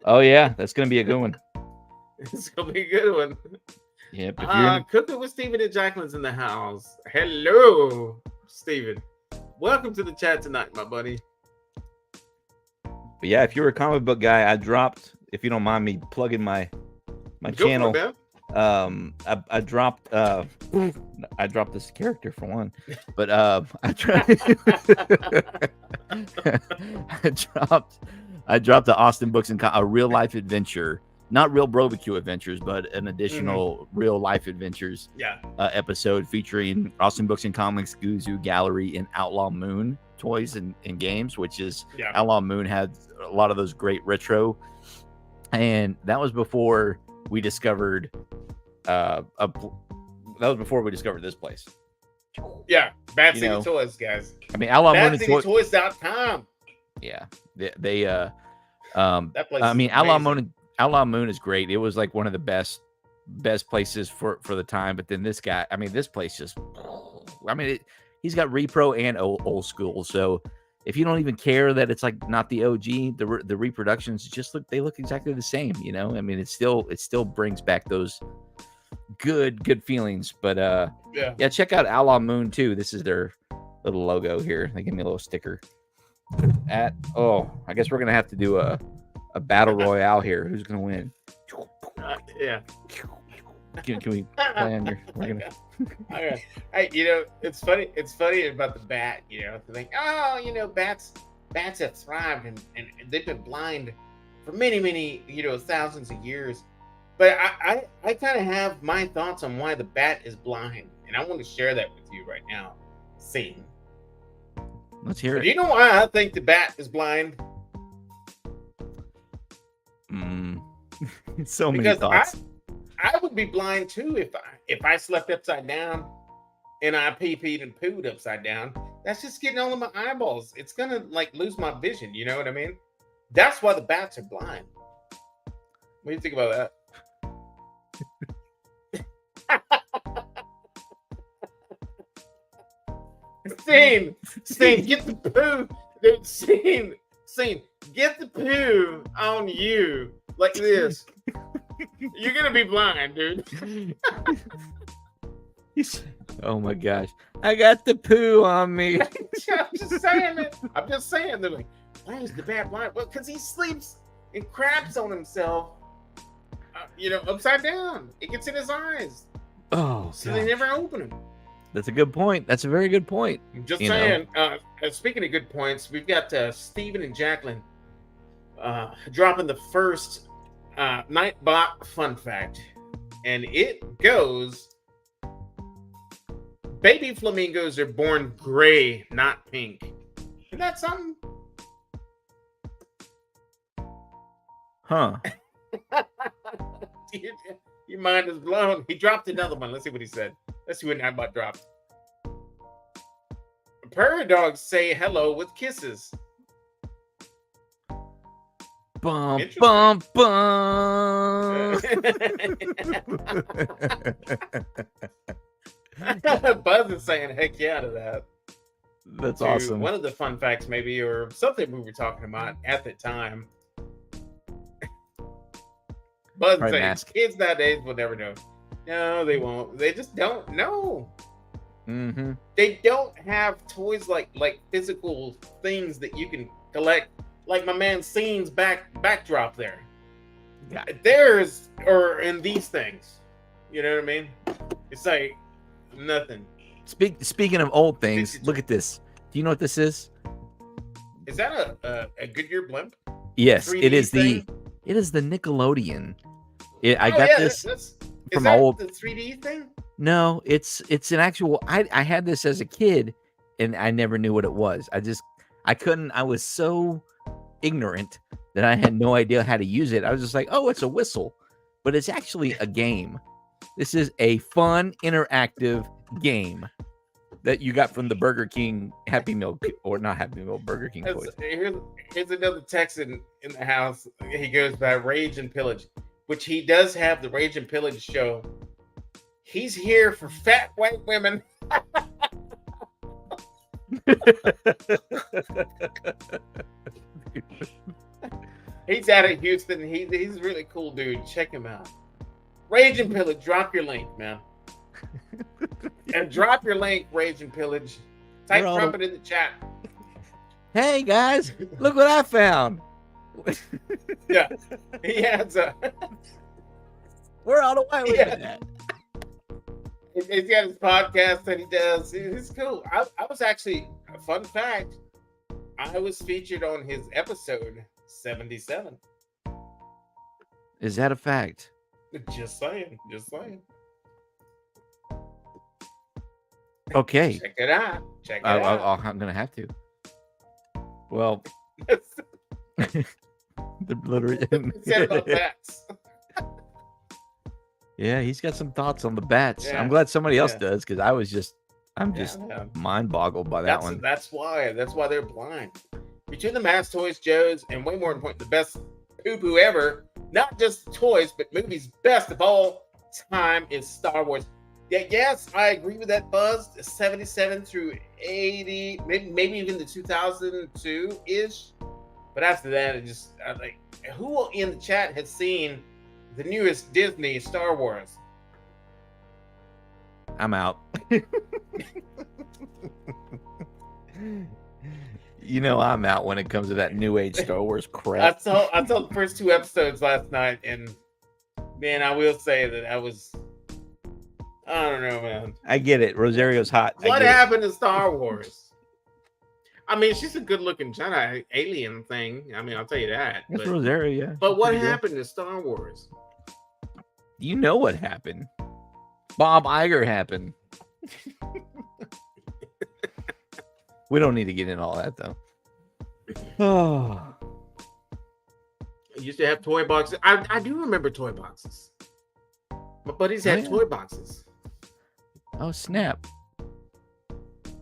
Oh, yeah. That's going to be a good one. It's going to be a good one. Yep. Cooking with Steven and Jacqueline's in the house. Hello, Steven. Welcome to the chat tonight, my buddy. But yeah, if you're a comic book guy, I dropped, if you don't mind me plugging my channel. I dropped this character for one, but I dropped the Austin Books and a real life adventure, not real barbecue adventures, but an additional real life adventures episode featuring Austin Books and Comics, Guzu Gallery, and Outlaw Moon toys and games, which is Outlaw Moon had a lot of those great retro, and that was before we discovered this place. Yeah, Bad City Toys, guys. I mean, Outlaw Moon BadCityToys.com. Yeah, they that place. I mean, Outlaw Moon is great. It was like one of the best places for the time. But then this guy, I mean, this place just, I mean, he's got repro and old school. So if you don't even care that it's like not the OG, the reproductions they look exactly the same. You know, I mean, it still brings back those good feelings. But check out Outlaw Moon too. This is their little logo here. They give me a little sticker. I guess we're gonna have to do a battle royale here. Who's gonna win? Can we play on your? We're gonna... Okay. Hey, it's funny. It's funny about the bat. Think, bats have thrived and they've been blind for many thousands of years. But I kind of have my thoughts on why the bat is blind, and I want to share that with you right now. Scene. Let's hear it. Do you know why I think the bat is blind? So many thoughts. I would be blind too if I slept upside down and I pee-peed and pooed upside down. That's just getting all in my eyeballs. It's gonna lose my vision. You know what I mean? That's why the bats are blind. What do you think about that? Scene, get the poo. Dude, Scene, get the poo on you like this. You're gonna be blind, dude. Oh my gosh, I got the poo on me. I'm just saying it. I'm just saying. They're like, why is the bat blind? Well, because he sleeps and craps on himself. Upside down. It gets in his eyes. Oh, so they never open them. That's a good point. That's a very good point. Just saying. Speaking of good points, we've got Steven and Jacqueline dropping the first Nightbot fun fact, and it goes: baby flamingos are born gray, not pink. Isn't that something? Huh. Your mind is blown. He dropped another one. Let's see what he said. Let's see what Nightbot dropped. Prairie dogs say hello with kisses. Bum, bum, bum. Buzz is saying heck yeah to that. That's awesome. One of the fun facts, maybe, or something we were talking about at the time. Buzz is saying kids nowadays will never know. No, they won't. They just don't know. Mm-hmm. They don't have toys like physical things that you can collect. Like my man Scene's backdrop there. Yeah. There's or in these things. You know what I mean? It's like nothing. Speaking of old things, Vintage. look at this. Do you know what this is? Is that a Goodyear blimp? Yes, 3D it is thing? it is the Nickelodeon. I Oh, got yeah, this is from that old. the 3D thing? No, it's an actual. I had this as a kid, and I never knew what it was. I couldn't. I was so ignorant that I had no idea how to use it. I was just like, oh, it's a whistle, but it's actually a game. This is a fun, interactive game that you got from the Burger King Happy Meal, or not Happy Meal, Burger King toys. Here's another Texan in the house. He goes by Rage and Pillage, which he does have the Rage and Pillage show. He's here for fat white women. He's out of Houston. He's a really cool dude. Check him out. Rage and Pillage, drop your link, man. And drop your link, Rage and Pillage. Type Trumpet in the chat. Hey guys, look what I found. Yeah, he has a. Where all the white women at? He's got his podcast that he does. It's cool. I was actually, a fun fact, I was featured on his episode 77. Is that a fact? Just saying. Okay. Check it out. I'm gonna have to. Well, the literally. Said about bats. Yeah, he's got some thoughts on the bats. Yeah. I'm glad somebody else does, because I'm just Yeah. mind boggled by that one. That's why they're blind. Between the Mass Toys, Joe's, and way more important, the best poo-poo ever, not just toys, but movies best of all time is Star Wars. Yeah, yes, I agree with that buzz. 77 through 80, maybe even the 2002-ish. But after that, who in the chat has seen the newest Disney Star Wars? I'm out. You know I'm out when it comes to that new age Star Wars crap. I saw the first 2 episodes last night, and man, I will say that I don't know, man. I get it. Rosario's hot. What happened to Star Wars? I mean, she's a good-looking Jedi alien thing. I mean, I'll tell you that. That's Rosario, yeah. But what happened to Star Wars? You know what happened. Bob Iger happened. We don't need to get into all that, though. Oh. I used to have toy boxes. I do remember toy boxes. My buddies had toy boxes. Oh, snap.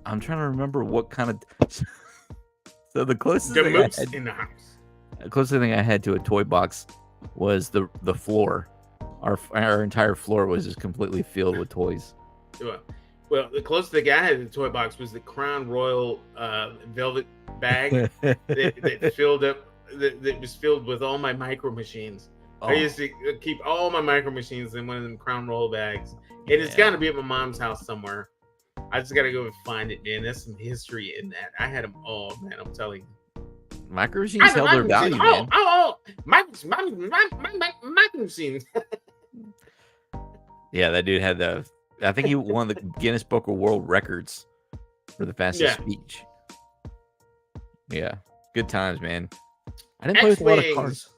I'm trying to remember what kind of... So the closest thing I had in the house. The closest thing I had to a toy box was the floor. Our entire floor was just completely filled with toys. Well, the closest thing I had to the toy box was the Crown Royal velvet bag that filled up. That was filled with all my micro machines. Oh. I used to keep all my micro machines in one of them Crown Royal bags, and it's got to be at my mom's house somewhere. I just got to go and find it, man. There's some history in that. I had them all, man. I'm telling you. Micro machines held their value, man. Micro machines. Yeah, that dude had I think he won the Guinness Book of World Records for the fastest speech. Yeah, good times, man. I didn't play with a lot of cars.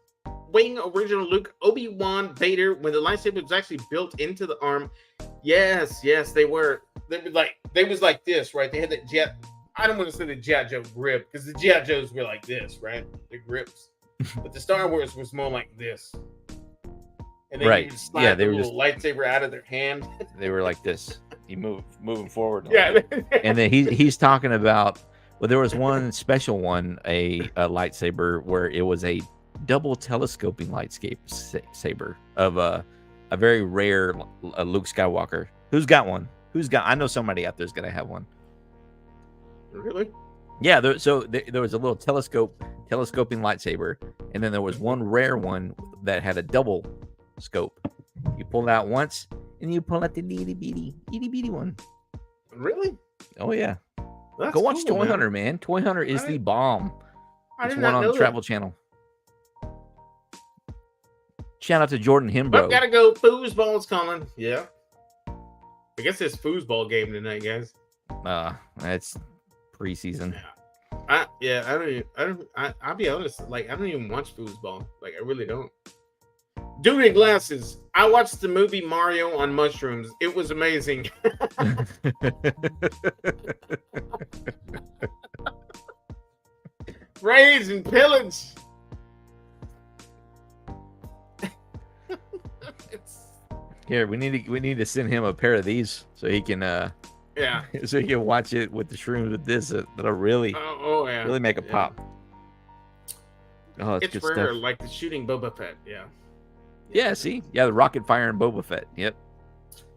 Wing original Luke, Obi-Wan, Vader, when the lightsaber was actually built into the arm. Yes, they were. They was like this, right? They had that jet. I don't want to say the G.I. Joe grip, because the G.I. Joes were like this, right? The grips. But the Star Wars was more like this. And then you slide the little lightsaber out of their hand. They were like this. You moving forward. Yeah. And then he's talking about, well, there was one special one, a lightsaber where it was a double telescoping saber of a very rare Luke Skywalker. Who's got one? I know somebody out there's gonna have one. Really? Yeah. There was a little telescoping lightsaber, and then there was one rare one that had a double scope. You pull it out once, and you pull out the itty bitty one. Really? Oh yeah. That's Go watch cool, Toy man. Hunter, man. Toy Hunter is the bomb. I It's did one not on know the Travel Channel. Shout out to Jordan that. Himbro. But gotta go. Foosball's calling. Yeah. I guess it's foosball game tonight, guys. It's preseason. I'll be honest. Like, I don't even watch foosball. Like, I really don't. Dude in glasses. I watched the movie Mario on mushrooms. It was amazing. Rage and pillage. Here, we need to send him a pair of these so he can Yeah. so he can watch it with the shrooms with this. That'll really Yeah. really make a Yeah. pop. Oh, it's good rare, stuff. like the shooting Boba Fett. Yeah. Yeah, see? Yeah, the rocket fire and Boba Fett. Yep.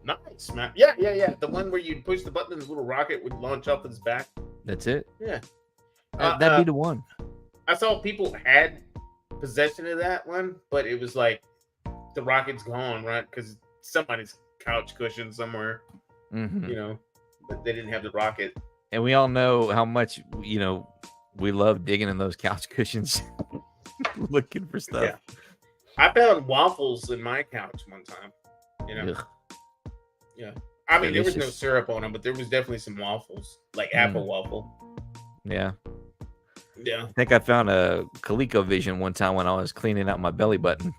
Nice, man. Yeah. The one where you push the button and the little rocket would launch off his back. That's it. Yeah. That'd be the one. I saw people had possession of that one, but it was like the rocket's gone, right? Because somebody's couch cushion somewhere, Mm-hmm. but they didn't have the rocket. And we all know how much, we love digging in those couch cushions looking for stuff. Yeah. I found waffles in my couch one time. Ugh. Yeah. I mean, there was no Delicious. syrup on them, but there was definitely some waffles, like apple waffle. Yeah. Yeah. I think I found a ColecoVision one time when I was cleaning out my belly button.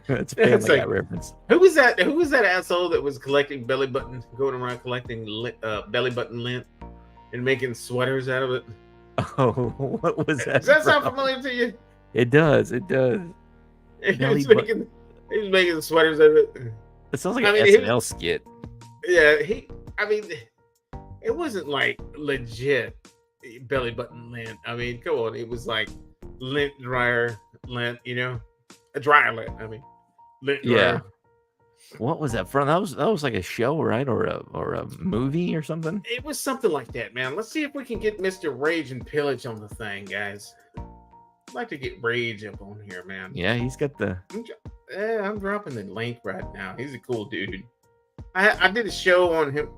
That's a Family Guy reference. Who was that? Who was that asshole that was collecting belly buttons, going around collecting belly button lint and making sweaters out of it? Oh, what was that? Does that sound from? familiar to you? It does. It does. He Belly was making sweaters out of it. It sounds like I an mean, SNL skit. Yeah, it wasn't like legit belly button lint. I mean, come on, it was like lint dryer lint, a dryer lint. I mean, lint dryer. Yeah. What was that from? That was like a show, right? Or a movie or something? It was something like that, man. Let's see if we can get Mr. Rage and Pillage on the thing, guys. I'd like to get Rage up on here, man. Yeah, he's got the. I'm dropping the link right now. He's a cool dude. I did a show on him,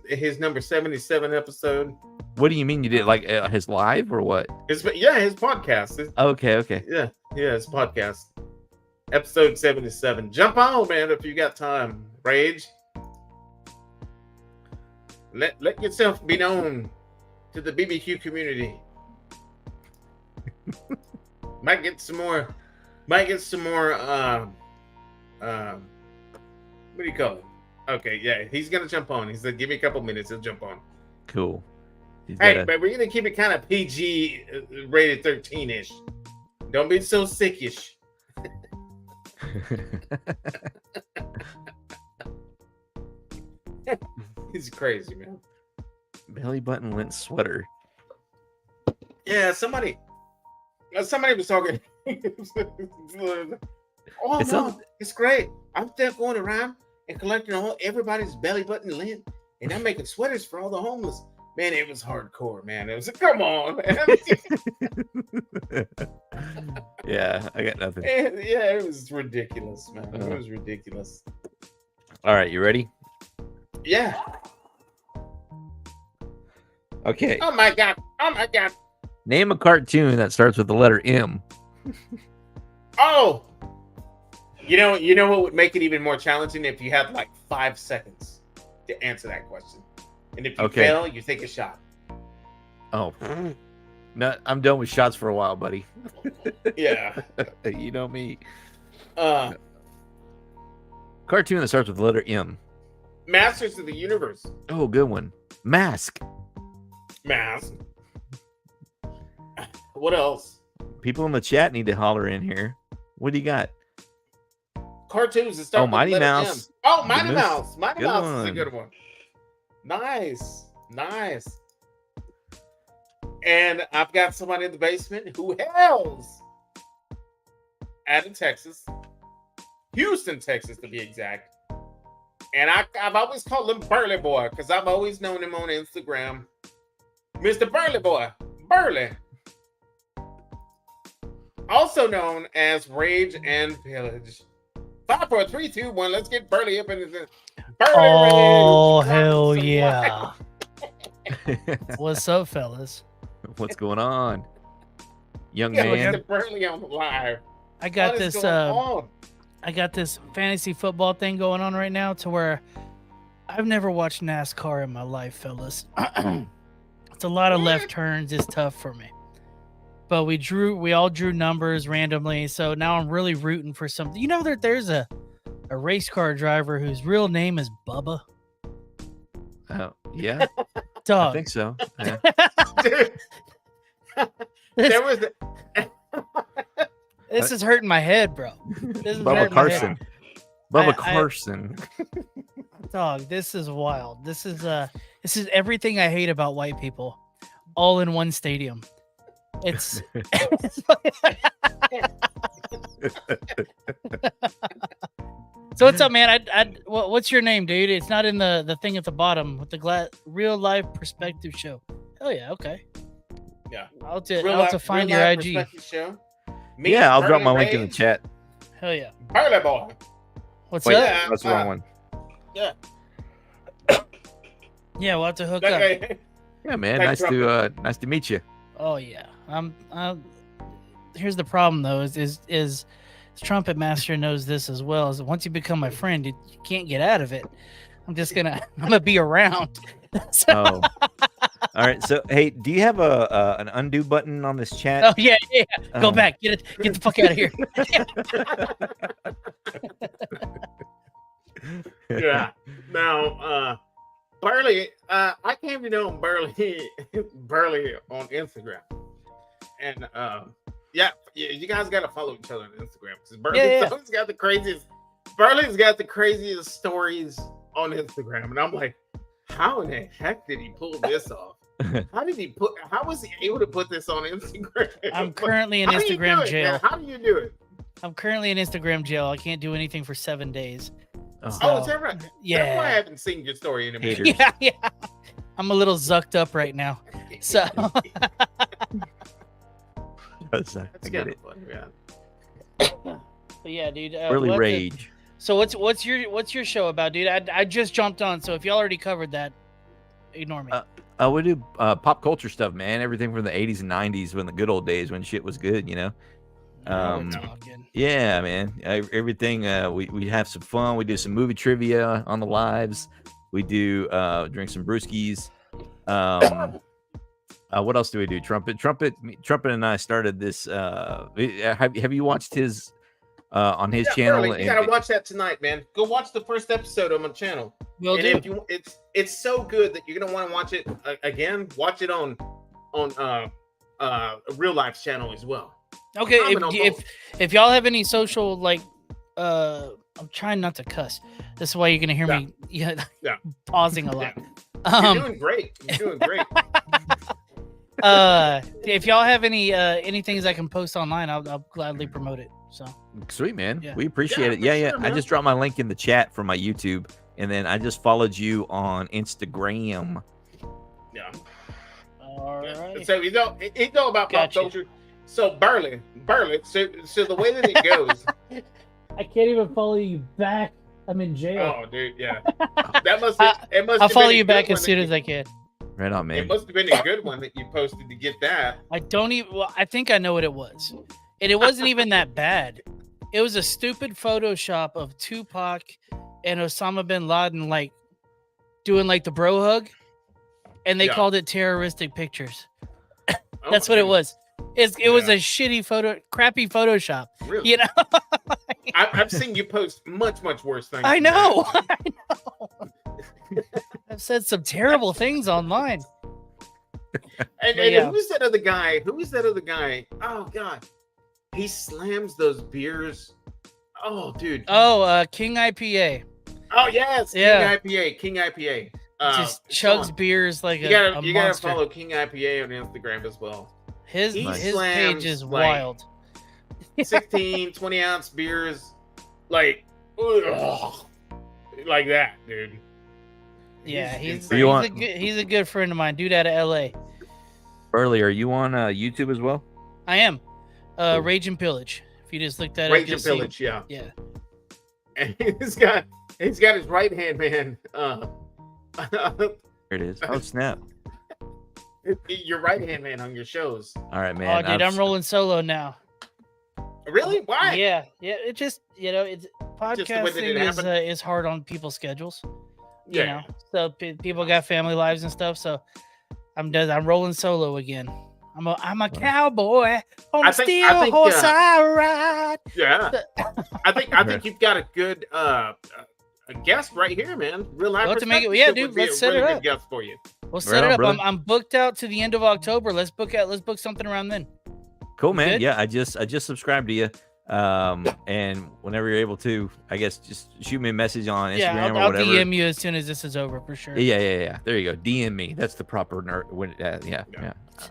his number 77 episode. What do you mean you did? Like his live or what? His podcast. Okay. Yeah, his podcast. Episode 77. Jump on, man, if you got time. Rage. Let yourself be known to the BBQ community. Might get some more. What do you call it? Okay, yeah, he's gonna jump on. He said, "Give me a couple minutes, he'll jump on." Cool. Hey, but we're gonna keep it kind of PG, rated 13-ish. Don't be so sickish. He's crazy, man. Belly button lint sweater. Yeah, somebody was talking. It's great. I'm still going around and collecting everybody's belly button lint, and I'm making sweaters for all the homeless. Man, it was hardcore, man. It was come on, man. Yeah, I got nothing. Yeah, it was ridiculous, man. It was ridiculous. All right, you ready? Yeah. Okay. Oh my god. Name a cartoon that starts with the letter M. Oh. You know what would make it even more challenging if you had like 5 seconds to answer that question. And if you fail, you take a shot. Oh. No, I'm done with shots for a while, buddy. Yeah. You know me. Cartoon that starts with the letter M. Masters of the Universe. Oh, good one. Mask. What else? People in the chat need to holler in here. What do you got? Cartoons that start with Mighty the letter Mouse. M. Oh, Mighty Mouse. Mighty Good Mouse is a one. good one. Nice. And I've got somebody in the basement who hails out of Texas. Houston, Texas, to be exact. And I've always called him Burly Boy because I've always known him on Instagram. Mr. Burly Boy. Burly. also known as Rage and Pillage. 5, 4, 3, 2, 1. Let's get Burley up in the Oh, Rage. hell Some yeah. live. What's up, fellas? What's going on, young Yeah, man? let's get Burley on the live. I got What is this going on? I got this fantasy football thing going on right now to where I've never watched NASCAR in my life, fellas. It's a lot of left turns. It's tough for me. But we all drew numbers randomly, so now I'm really rooting for something. You know that there's a race car driver whose real name is Bubba? Oh, yeah, I Dog. think so. Yeah. Dude. There was This is hurting my head, bro. This is Bubba hurting my head. Carson. Bubba I- Carson. Dog, this is wild. This is everything I hate about white people, all in one stadium. It's, so what's up, man? What's your name, dude? It's not in the thing at the bottom with the real life perspective show. Oh yeah, okay. Yeah. I'll have to find your IG. Perspective Show. Me, Yeah, I'll drop Burley my link in the Rage, chat. Hell yeah. Burley boy. What's Wait, up? Yeah, that's the wrong one. Yeah. Yeah, we'll have to hook up. Yeah, man. Thanks, Nice to meet you. Oh yeah. Here's the problem though, is Trumpetmaster knows this as well. Is that once you become my friend, you can't get out of it. I'm gonna be around. So- Oh. All right. So, hey, do you have an undo button on this chat? Oh yeah. Go Um, back. Get the fuck out of here. Yeah. Now, Burley, I came to know Burley on Instagram, and yeah, you guys got to follow each other on Instagram because Burley's always got the craziest. Burley's got the craziest stories on Instagram, and I'm like, how in the heck did he pull this off? How was he able to put this on Instagram? I'm currently in How do you do Instagram it, jail. man? How do you do it? I'm currently in Instagram jail. I can't do anything for 7 days. Oh. Oh, is that right? Yeah. That's why I haven't seen your story in a minute. Haters. Yeah. I'm a little zucked up right now. So That's I kind get of it. fun, yeah. but yeah, dude. Early rage. So what's your show about, dude? I just jumped on, so if y'all already covered that, ignore me. We do pop culture stuff, man. Everything from the 80s and 90s, when the good old days when shit was good, you know. Now we're talking. Yeah, man. Everything. We have some fun. We do some movie trivia on the lives. We do drink some brewskis. What else do we do? Trumpet and I started this. Have you watched his on his channel? Burley, you gotta watch that tonight, man. Go watch the first episode on my channel. Will And do. if you, it's so good that you're gonna want to watch it again. Watch it on Real Life's channel as well. Okay, Comment on if y'all have any social I'm trying not to cuss. This is why you're gonna hear me Yeah. pausing a lot. You're doing great. You're doing great. If y'all have any things I can post online, I'll gladly promote it. So Sweet, man. Yeah. We appreciate Yeah, it. for Yeah. sure, I man. just dropped my link in the chat for my YouTube, and then I just followed you on Instagram. Yeah. all right. So you know about Gotcha. pop culture. So Burley. So the way that it goes. I can't even follow you back. I'm in jail. Oh, dude, yeah. That must. It must. I'll have follow been a you good back one as soon that as I can. Right on, It man. must have been a good one that you posted to get that. I don't even. Well, I think I know what it was, and it wasn't even that bad. It was a stupid Photoshop of Tupac and Osama bin Laden doing the bro hug, and they Yeah. called it terroristic pictures. Oh, That's what it dude, was. It was Yeah. a shitty crappy Photoshop. Really? You know. I've seen you post much worse things. I than know. that. I know. I've said some terrible things online. And Yeah. who's that other guy? Who is that other guy? Oh God, he slams those beers. Oh, dude. Oh, King IPA Oh yes, Yeah. King IPA. just Sean, chugs beers like You a gotta monster. follow King IPA on Instagram as well. His He his slams, page is like, wild. 16, 20 ounce beers, like, ugh, like that, dude. Yeah, he's he's insane. he's a good friend of mine, dude out of LA. Earlier, are you on YouTube as well? I am. Rage and Pillage. If you just look that Rage up, you'll and see. Pillage, yeah. Yeah. And he's got his right hand man. There it is. Oh snap! Your right hand man on your shows. All right, man. Oh, dude, I'm rolling solo now. Really? Why? Yeah. It just it's Just the way that it podcasting is hard on people's schedules. You Yeah. know, so people got family lives and stuff. So I'm rolling solo again. I'm a cowboy on I a think- steel I think, horse I ride. Yeah. I think you've got a good a guest right here, man. Real life. Well, to make it- Perspective yeah, Show dude, would be let's a set really it good up. guest for you. We'll set Right it on, up. brother. I'm booked out to the end of October. Let's book something around then. Cool, man. good? Yeah, I just subscribed to you. And whenever you're able to, I guess just shoot me a message on Instagram Yeah, or I'll whatever. DM you as soon as this is over for sure. Yeah. There you go. DM me. That's the proper yeah.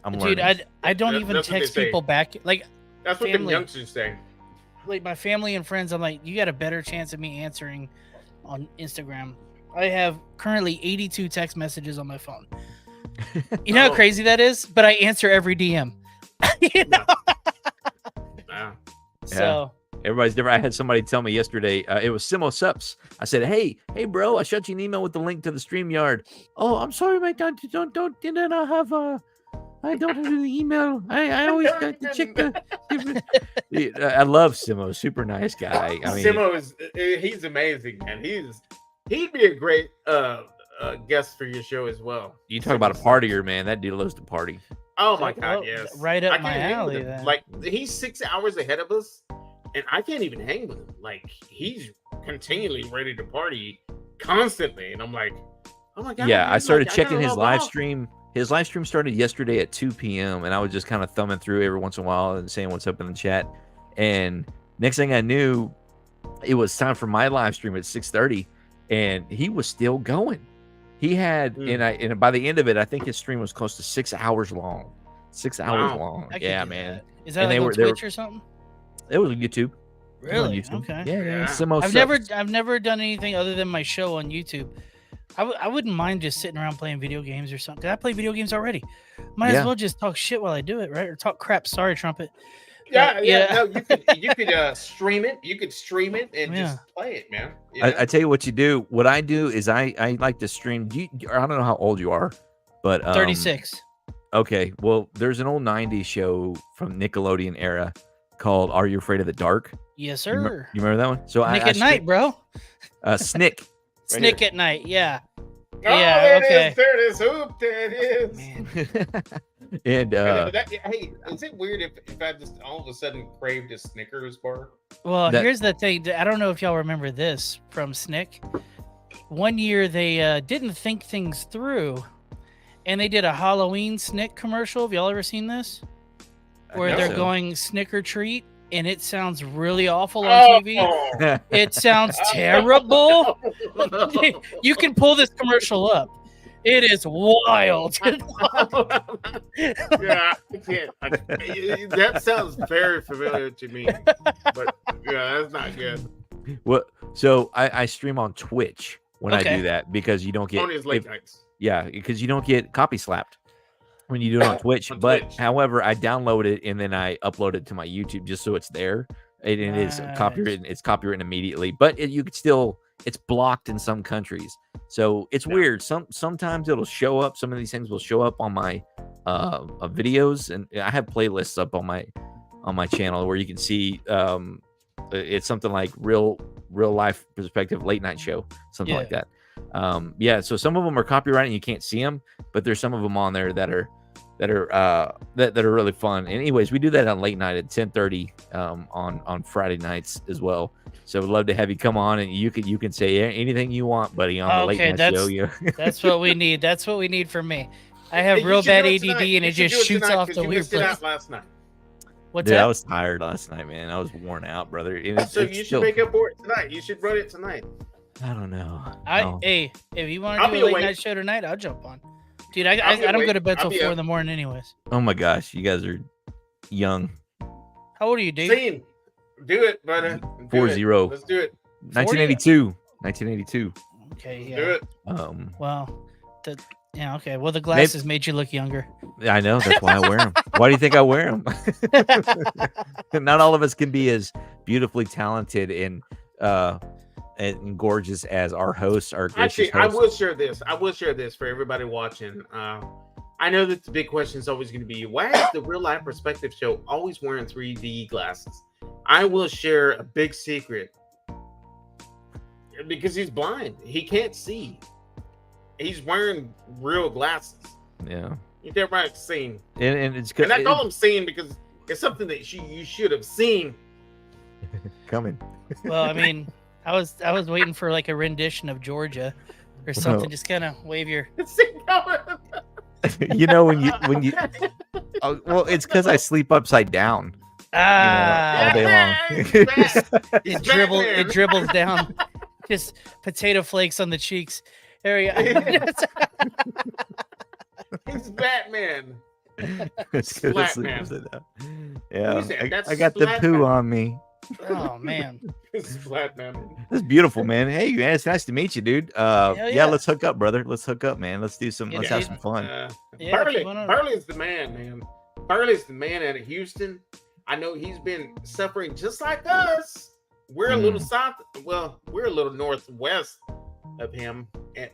I'm Dude, learning. I don't That- even that's what they text say. people back. Like That's what Family. the youngsters say. my family and friends, I'm like, you got a better chance of me answering on Instagram. I have currently 82 text messages on my phone. You know how Oh. crazy that is? But I answer every DM. You know? Wow. So Everybody's different. I had somebody tell me yesterday, it was Simo Sups. I said, hey, bro, I shot you an email with the link to the StreamYard. Oh, I'm sorry, mate. Don't I don't have the email. I always got to check the. I love Simo. Super nice guy. I mean, Simo he's amazing, man. He'd be a great guest for your show as well. you talk about a partier, man. That dude loves to party. Oh my god, Well, yes. right up I my can't hang with alley, him. then. Like he's 6 hours ahead of us, and I can't even hang with him. Like he's continually ready to party constantly, and I'm like, oh my god. Yeah, man, I started like, checking gotta his log live off. stream. His live stream started yesterday at 2 p.m. and I was just kind of thumbing through every once in a while and saying what's up in the chat. And next thing I knew, it was time for my live stream at 6:30, and he was still going. He had, and by the end of it, I think his stream was close to 6 hours long. 6 hours Wow. long. I can Yeah, do man. that. Is that And like they on were- they were- Twitch or something? It was on YouTube. It was on Really? YouTube. Okay. Yeah. Yeah. Simo I've never done anything other than my show on YouTube. I wouldn't mind just sitting around playing video games or something. 'Cause I play video games already. Might Yeah. as well just talk shit while I do it, right? Or talk crap. Sorry, Trumpet. Yeah. Yeah. No, you could stream it. You could stream it and Yeah. just play it, man. You know? I tell you what you do. What I do is I like to stream. I don't know how old you are, but 36. Okay, well, there's an old 90s show from Nickelodeon era called Are You Afraid of the Dark? Yes, You sir. remember that one? So Snick at night, bro. Snick. Snick at night. Yeah. Oh, Yeah, there okay. it is. There it is. Oop, there it is. Man. And Hey, is it weird if I just all of a sudden craved a Snickers bar? Well, That- here's the thing. I don't know if y'all remember this from Snick. One year they didn't think things through, and they did a Halloween Snick commercial. Have y'all ever seen this? Where know they're so. going Snick or treat, and it sounds really awful on Oh, TV. It sounds terrible. You can pull this commercial up. It is wild. Yeah, I can't. That sounds very familiar to me, but yeah, that's not good. Well, so I stream on Twitch when I Okay. do that because you don't get Only his late nights. yeah, because you don't get copy slapped when you do it on Twitch. On But Twitch. however, I download it and then I upload it to my YouTube just so it's there. And it is Nice. copywritten. It's copywritten immediately, but you could still. It's blocked in some countries, so it's Yeah. weird. Sometimes it'll show up. Some of these things will show up on my videos, and I have playlists up on my channel where you can see. It's something like real life perspective late night show, something like that. Yeah, so some of them are copyrighted and you can't see them, but there's some of them on there that are really fun. And anyways, we do that on late night at 10:30 on Friday nights as well. So we'd love to have you come on and you can say anything you want, buddy, on the late Okay, night show. Yeah. That's what we need. That's what we need from me. I have Hey, you real should bad do it ADD tonight. and You it should just do it shoots tonight off 'cause the you weird missed it place. out last night. What's Dude, that? I was tired last night, man. I was worn out, brother. And it's, So it's you should still, make up for it tonight. You should run it tonight. I don't know. Hey, if you want I'll to be do a late awake. night show tonight, I'll jump on. Dude, I I'll be don't go awake. to bed I'll till be 4 up. in the morning anyways. Oh my gosh, you guys are young. How old are you, dude? Scene. Do it, brother. Do 4-0. it. Let's do it. 1982. 1982. Okay, Do yeah. it. Well, Yeah, okay. Well, the glasses made you look younger. Yeah, I know. That's why I wear them. Why do you think I wear them? Not all of us can be as beautifully talented and gorgeous as our hosts are. Actually, I will share this. I will share this for everybody watching. I know that the big question is always going to be, why is the Real Life Perspective Show always wearing 3D glasses? I will share a big secret. Because he's blind. He can't see. He's wearing real glasses. Yeah. You've never seen. And it's good. And I call him seeing because it's something that you should have seen. Coming. Well, I mean, I was waiting for like a rendition of Georgia or something. Oh. Just kind of wave your. You know when you oh, well, it's because I sleep upside down. All day long. It dribbles down. Just potato flakes on the cheeks. There you go. He's Batman. It's good to sleep Splatman. upside down. Yeah, That's I got the poo Splatman. on me. Oh man. It's Batman. That's beautiful, man. Hey, man, it's nice to meet you, dude. yeah. Let's hook up, brother. Let's hook up, man. Let's do some. Yeah, Let's have dude. some fun. Yeah, if you Burley's the man, man. Burley's the man out of Houston. I know he's been suffering just like us. We're a little south. Well, we're a little northwest of him,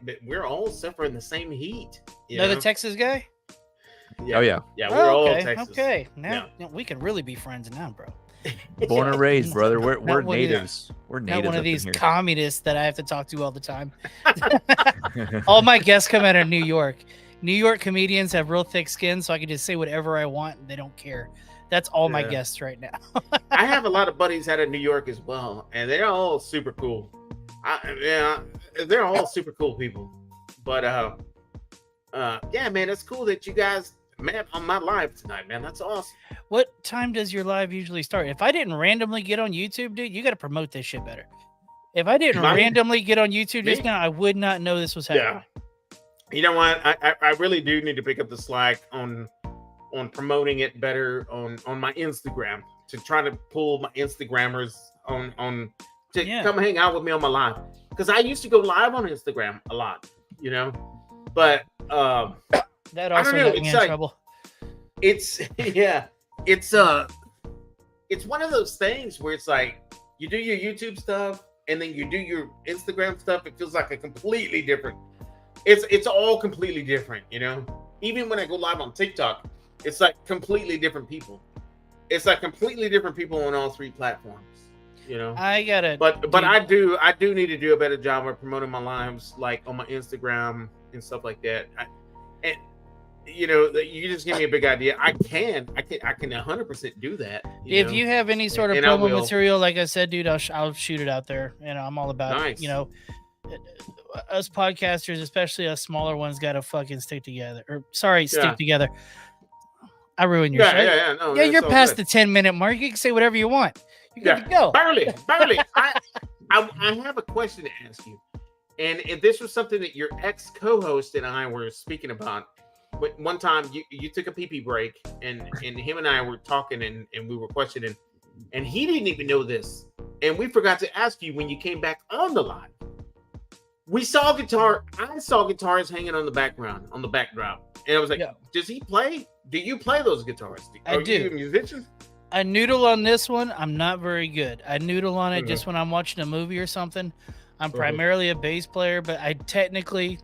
but we're all suffering the same heat. Another Texas guy? Yeah. Oh yeah, Yeah, we're all okay. Texas. Okay. Now we can really be friends now, bro. born and raised, brother. We're Not one of natives. We're natives. Not one of up in these here. communists that I have to talk to all the time. All my guests come out of New York. New York comedians have real thick skin, so I can just say whatever I want and they don't care. That's all my Yeah. guests right now. I have a lot of buddies out of New York as well, and they're all super cool. They're all super cool people. But yeah, man, it's cool that you guys met on my live tonight, man. That's awesome. What time does your live usually start? If I didn't randomly get on YouTube, dude, you got to promote this shit better. If I didn't Mine? randomly get on YouTube just Me? now, I would not know this was happening. You know what? I really do need to pick up the slack on promoting it better on my Instagram, to try to pull my Instagrammers on to come hang out with me on my live, because I used to go live on Instagram a lot, you know, but That also got me in trouble. it's it's one of those things where it's like you do your YouTube stuff and then you do your Instagram stuff. It feels like a completely different. It's all completely different, you know. Even when I go live on TikTok, it's like completely different people. It's like completely different people on all three platforms, you know. But I do need to do a better job of promoting my lives, like on my Instagram and stuff like that. And you know, you just give me a big idea. I can 100% do that. If you have any sort of promo material, like I said, dude, I'll shoot it out there. You know, I'm all about it. You know, us podcasters, especially us smaller ones, got to fucking stick together. Stick together. I ruined your show. Yeah, you're past the 10-minute mark. You can say whatever you want. You got to go. Burley. I have a question to ask you. And if this was something that your ex-co-host and I were speaking about, one time you took a pee-pee break and him and I were talking and we were questioning, and he didn't even know this. And we forgot to ask you when you came back on the live. I saw guitars hanging on the background, on the backdrop. And I was like, does he play? Do you play those guitars? I do. You a musician? I noodle on this one. I'm not very good. I noodle on it just when I'm watching a movie or something. I'm primarily a bass player, but I technically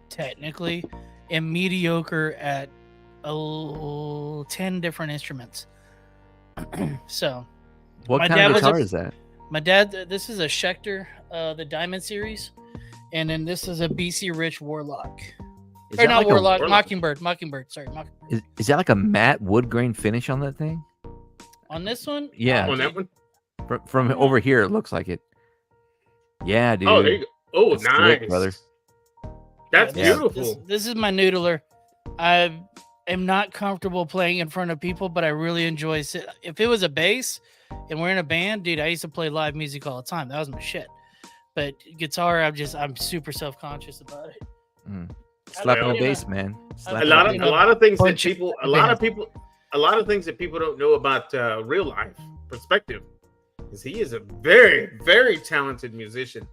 am mediocre at 10 different instruments. So, what kind of guitar is that? My dad, this is a Schecter, the Diamond Series, and then this is a BC Rich Warlock. Or not like Warlock, Mockingbird. Sorry, Mockingbird. Is that like a matte wood grain finish on that thing? On this one? Yeah. On that one? From over here, it looks like it. Yeah, dude. Oh, there you go. Oh, that's nice. slick, brother. That's beautiful. This is my noodler. I am not comfortable playing in front of people, but I really enjoy it. If it was a bass and we're in a band, dude, I used to play live music all the time. That was my shit. But guitar, I'm super self-conscious about it. Slapping the bass, man. A lot of things that people don't know about Real Life Perspective is he is a very, very talented musician.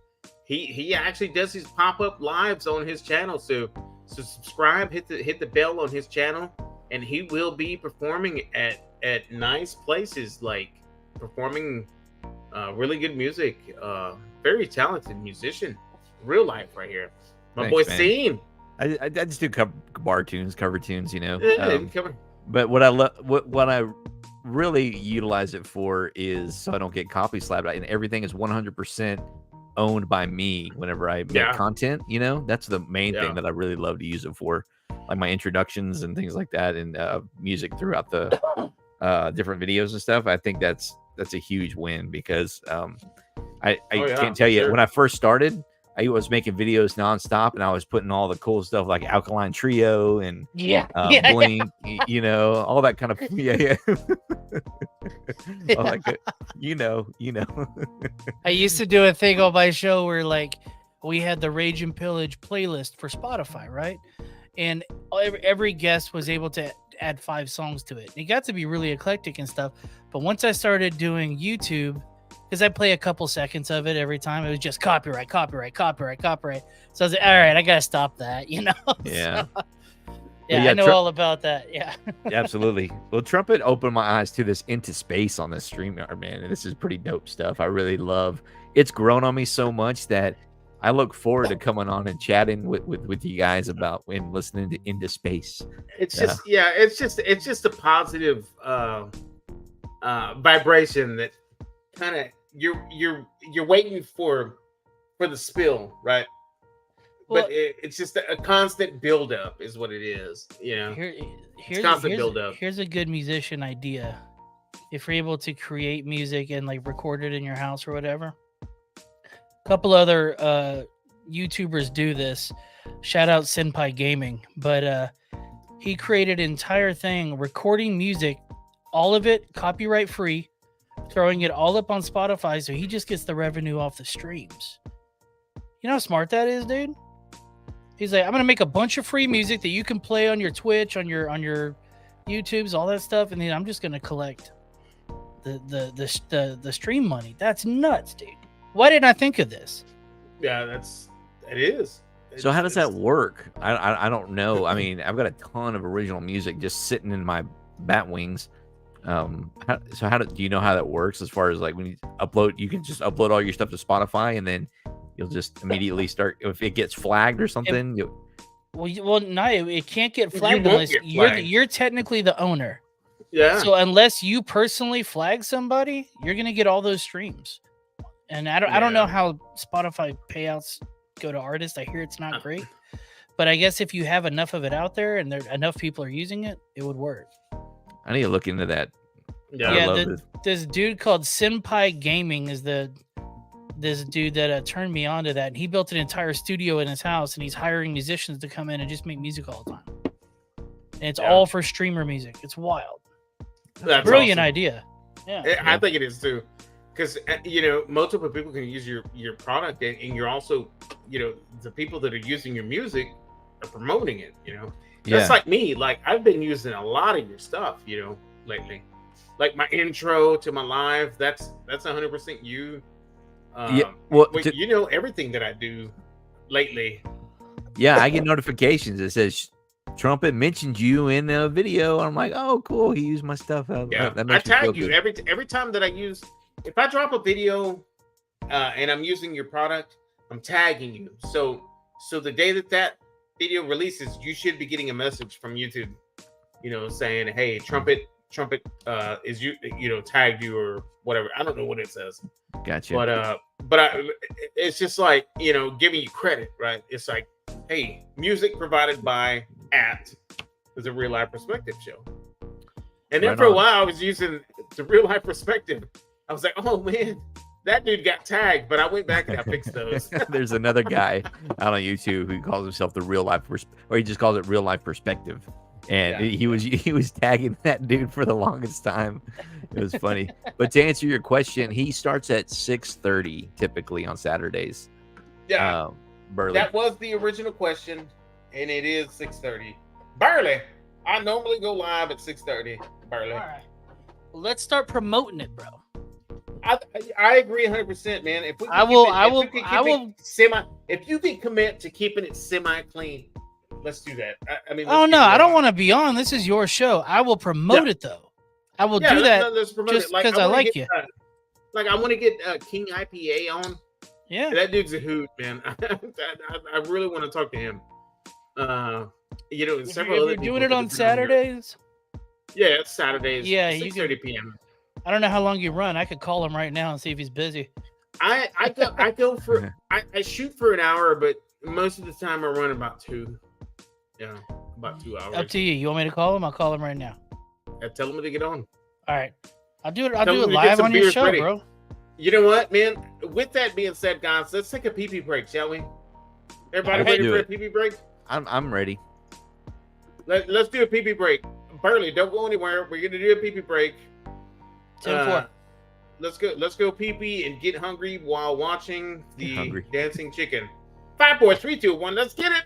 He actually does his pop-up lives on his channel, so So subscribe, hit the bell on his channel, and he will be performing at nice places, like performing really good music. Very talented musician, real life right here. My boy man. Scene. I just do cover tunes, you know. Cover. But what I what I really utilize it for is so I don't get copy slapped, and everything is 100% owned by me whenever I make content. You know, that's the main thing that I really love to use it for, like my introductions and things like that, and music throughout the different videos and stuff. I think that's a huge win because I can't tell you when I first started. I was making videos nonstop, and I was putting all the cool stuff like Alkaline Trio and Blink, you know, all that kind of all that good, you know. I used to do a thing on my show where like we had the Rage and Pillage playlist for Spotify, right? And every guest was able to add 5 songs to it. It got to be really eclectic and stuff. But once I started doing YouTube, because I play a couple seconds of it every time, it was just copyright. So I was like, all right, I gotta stop that, you know? Yeah. So, I know all about that. Yeah. Absolutely. Well, Trumpet opened my eyes to this into space on this StreamYard, man. And this is pretty dope stuff. I really love. It's grown on me so much that I look forward to coming on and chatting with you guys about and listening to Into Space. It's just it's just a positive vibration that kind of you're waiting for the spill, right? Well, but it's just a constant build up is what it is. You know, here's constant build up. Here's a good musician idea. If you're able to create music and like record it in your house or whatever. A couple other YouTubers do this. Shout out Senpai Gaming, but he created an entire thing recording music, all of it copyright free, throwing it all up on Spotify, so he just gets the revenue off the streams. You know how smart that is, dude? He's like, I'm gonna make a bunch of free music that you can play on your Twitch, on your YouTubes, all that stuff, and then I'm just gonna collect the stream money. That's nuts, dude. Why didn't I think of this? Yeah, it is. So how does that work? I don't know. I mean, I've got a ton of original music just sitting in my bat wings. Do you know how that works as far as like when you upload, you can just upload all your stuff to Spotify and then you'll just immediately start if it gets flagged or something. No, it can't get flagged unless you're technically the owner. Yeah. So unless you personally flag somebody, you're gonna get all those streams. And I don't know how Spotify payouts go to artists. I hear it's not great, but I guess if you have enough of it out there and enough people are using it, it would work. I need to look into that. Yeah, this dude called Senpai Gaming is this dude that turned me on to that. And he built an entire studio in his house, and he's hiring musicians to come in and just make music all the time. And it's all for streamer music. It's wild. That's brilliant awesome. idea. Yeah, I think it is too, because multiple people can use your product, and you're also, the people that are using your music are promoting it. Just like me. Like I've been using a lot of your stuff, lately. Like my intro to my live, that's 100% you. Everything that I do lately. Yeah, I get notifications. It says Trumpet mentioned you in a video. I'm like, oh, cool. He used my stuff. Yeah, I tag you every time that I use. If I drop a video and I'm using your product, I'm tagging you. So the day that video releases, you should be getting a message from YouTube, saying, "Hey, Trumpet is tagged you or whatever." I don't know what it says. Gotcha. But it's just like giving you credit, right? It's like, hey, music provided by is a Real Life Perspective show. And then for a while, I was using the Real Life Perspective. I was like, oh man, that dude got tagged, but I went back and I fixed those. There's another guy out on YouTube who calls himself the Real Life, or he just calls it Real Life Perspective. And he was tagging that dude for the longest time. It was funny. But to answer your question, he starts at 6:30 typically on Saturdays. Yeah, Burley. That was the original question, and it is 6:30. Burley, I normally go live at 6:30. Burley. All right. Well, let's start promoting it, bro. I agree 100%, man. If you can commit to keeping it semi clean, Let's do that. I mean, Oh let's no, get I don't that. want to be on. This is your show. I will promote it though. I will do that let's promote just it. Like, because I wanna like get, you. Like I want to get King IPA on. Yeah. That dude's a hoot, man. I really want to talk to him. You know, If several you're other people doing it that on have been here. Saturdays, Yeah, it's Saturdays. Yeah, you 6:30 p.m. I don't know how long you run. I could call him right now and see if he's busy. I go for I shoot for an hour, but most of the time I run about 2. Yeah, about 2 hours. Up to you. You want me to call him? I'll call him right now. Tell him to get on. All right. I'll do it. I'll Tell do him it to get live some on your beers show, ready. bro. You know what, man? With that being said, guys, let's take a pee-pee break, shall we? Everybody Let's ready do for a it. pee-pee break? I'm ready. Let's do a pee-pee break. Burley, don't go anywhere. We're gonna do a pee-pee break. 10-4. Let's go pee-pee and get hungry while watching Get the hungry. dancing chicken. 5, 4, 3, 2, 1. Let's get it.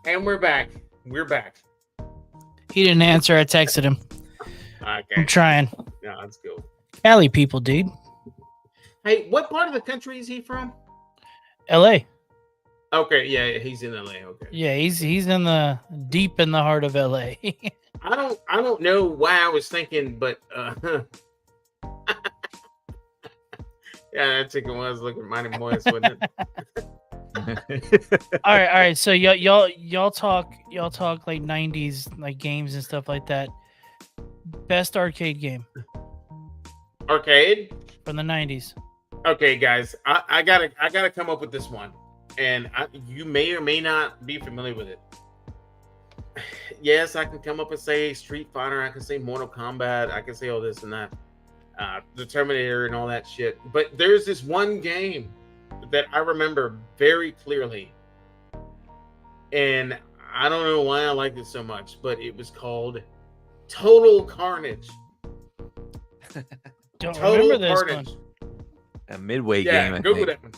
And we're back. We're back. He didn't answer. I texted him. Okay. I'm trying. Yeah, let's go. Cali people, dude. Hey, what part of the country is he from? L.A. Okay, yeah, he's in LA. Okay. Yeah, he's in the deep in the heart of L.A. I don't know why I was thinking, but yeah, that chicken was looking mighty moist, wasn't it? all right. So y'all talk like 90s like games and stuff like that. Best arcade game Arcade. from the 90s. Okay, guys, I gotta come up with this one, and you may or may not be familiar with it. Yes, I can come up and say Street Fighter. I can say Mortal Kombat. I can say all this and that, the Terminator and all that shit. But there's this one game that I remember very clearly, and I don't know why I liked it so much, but it was called Total Carnage. Don't Total remember this Carnage. one. A midway Yeah, game, I Google think. that one.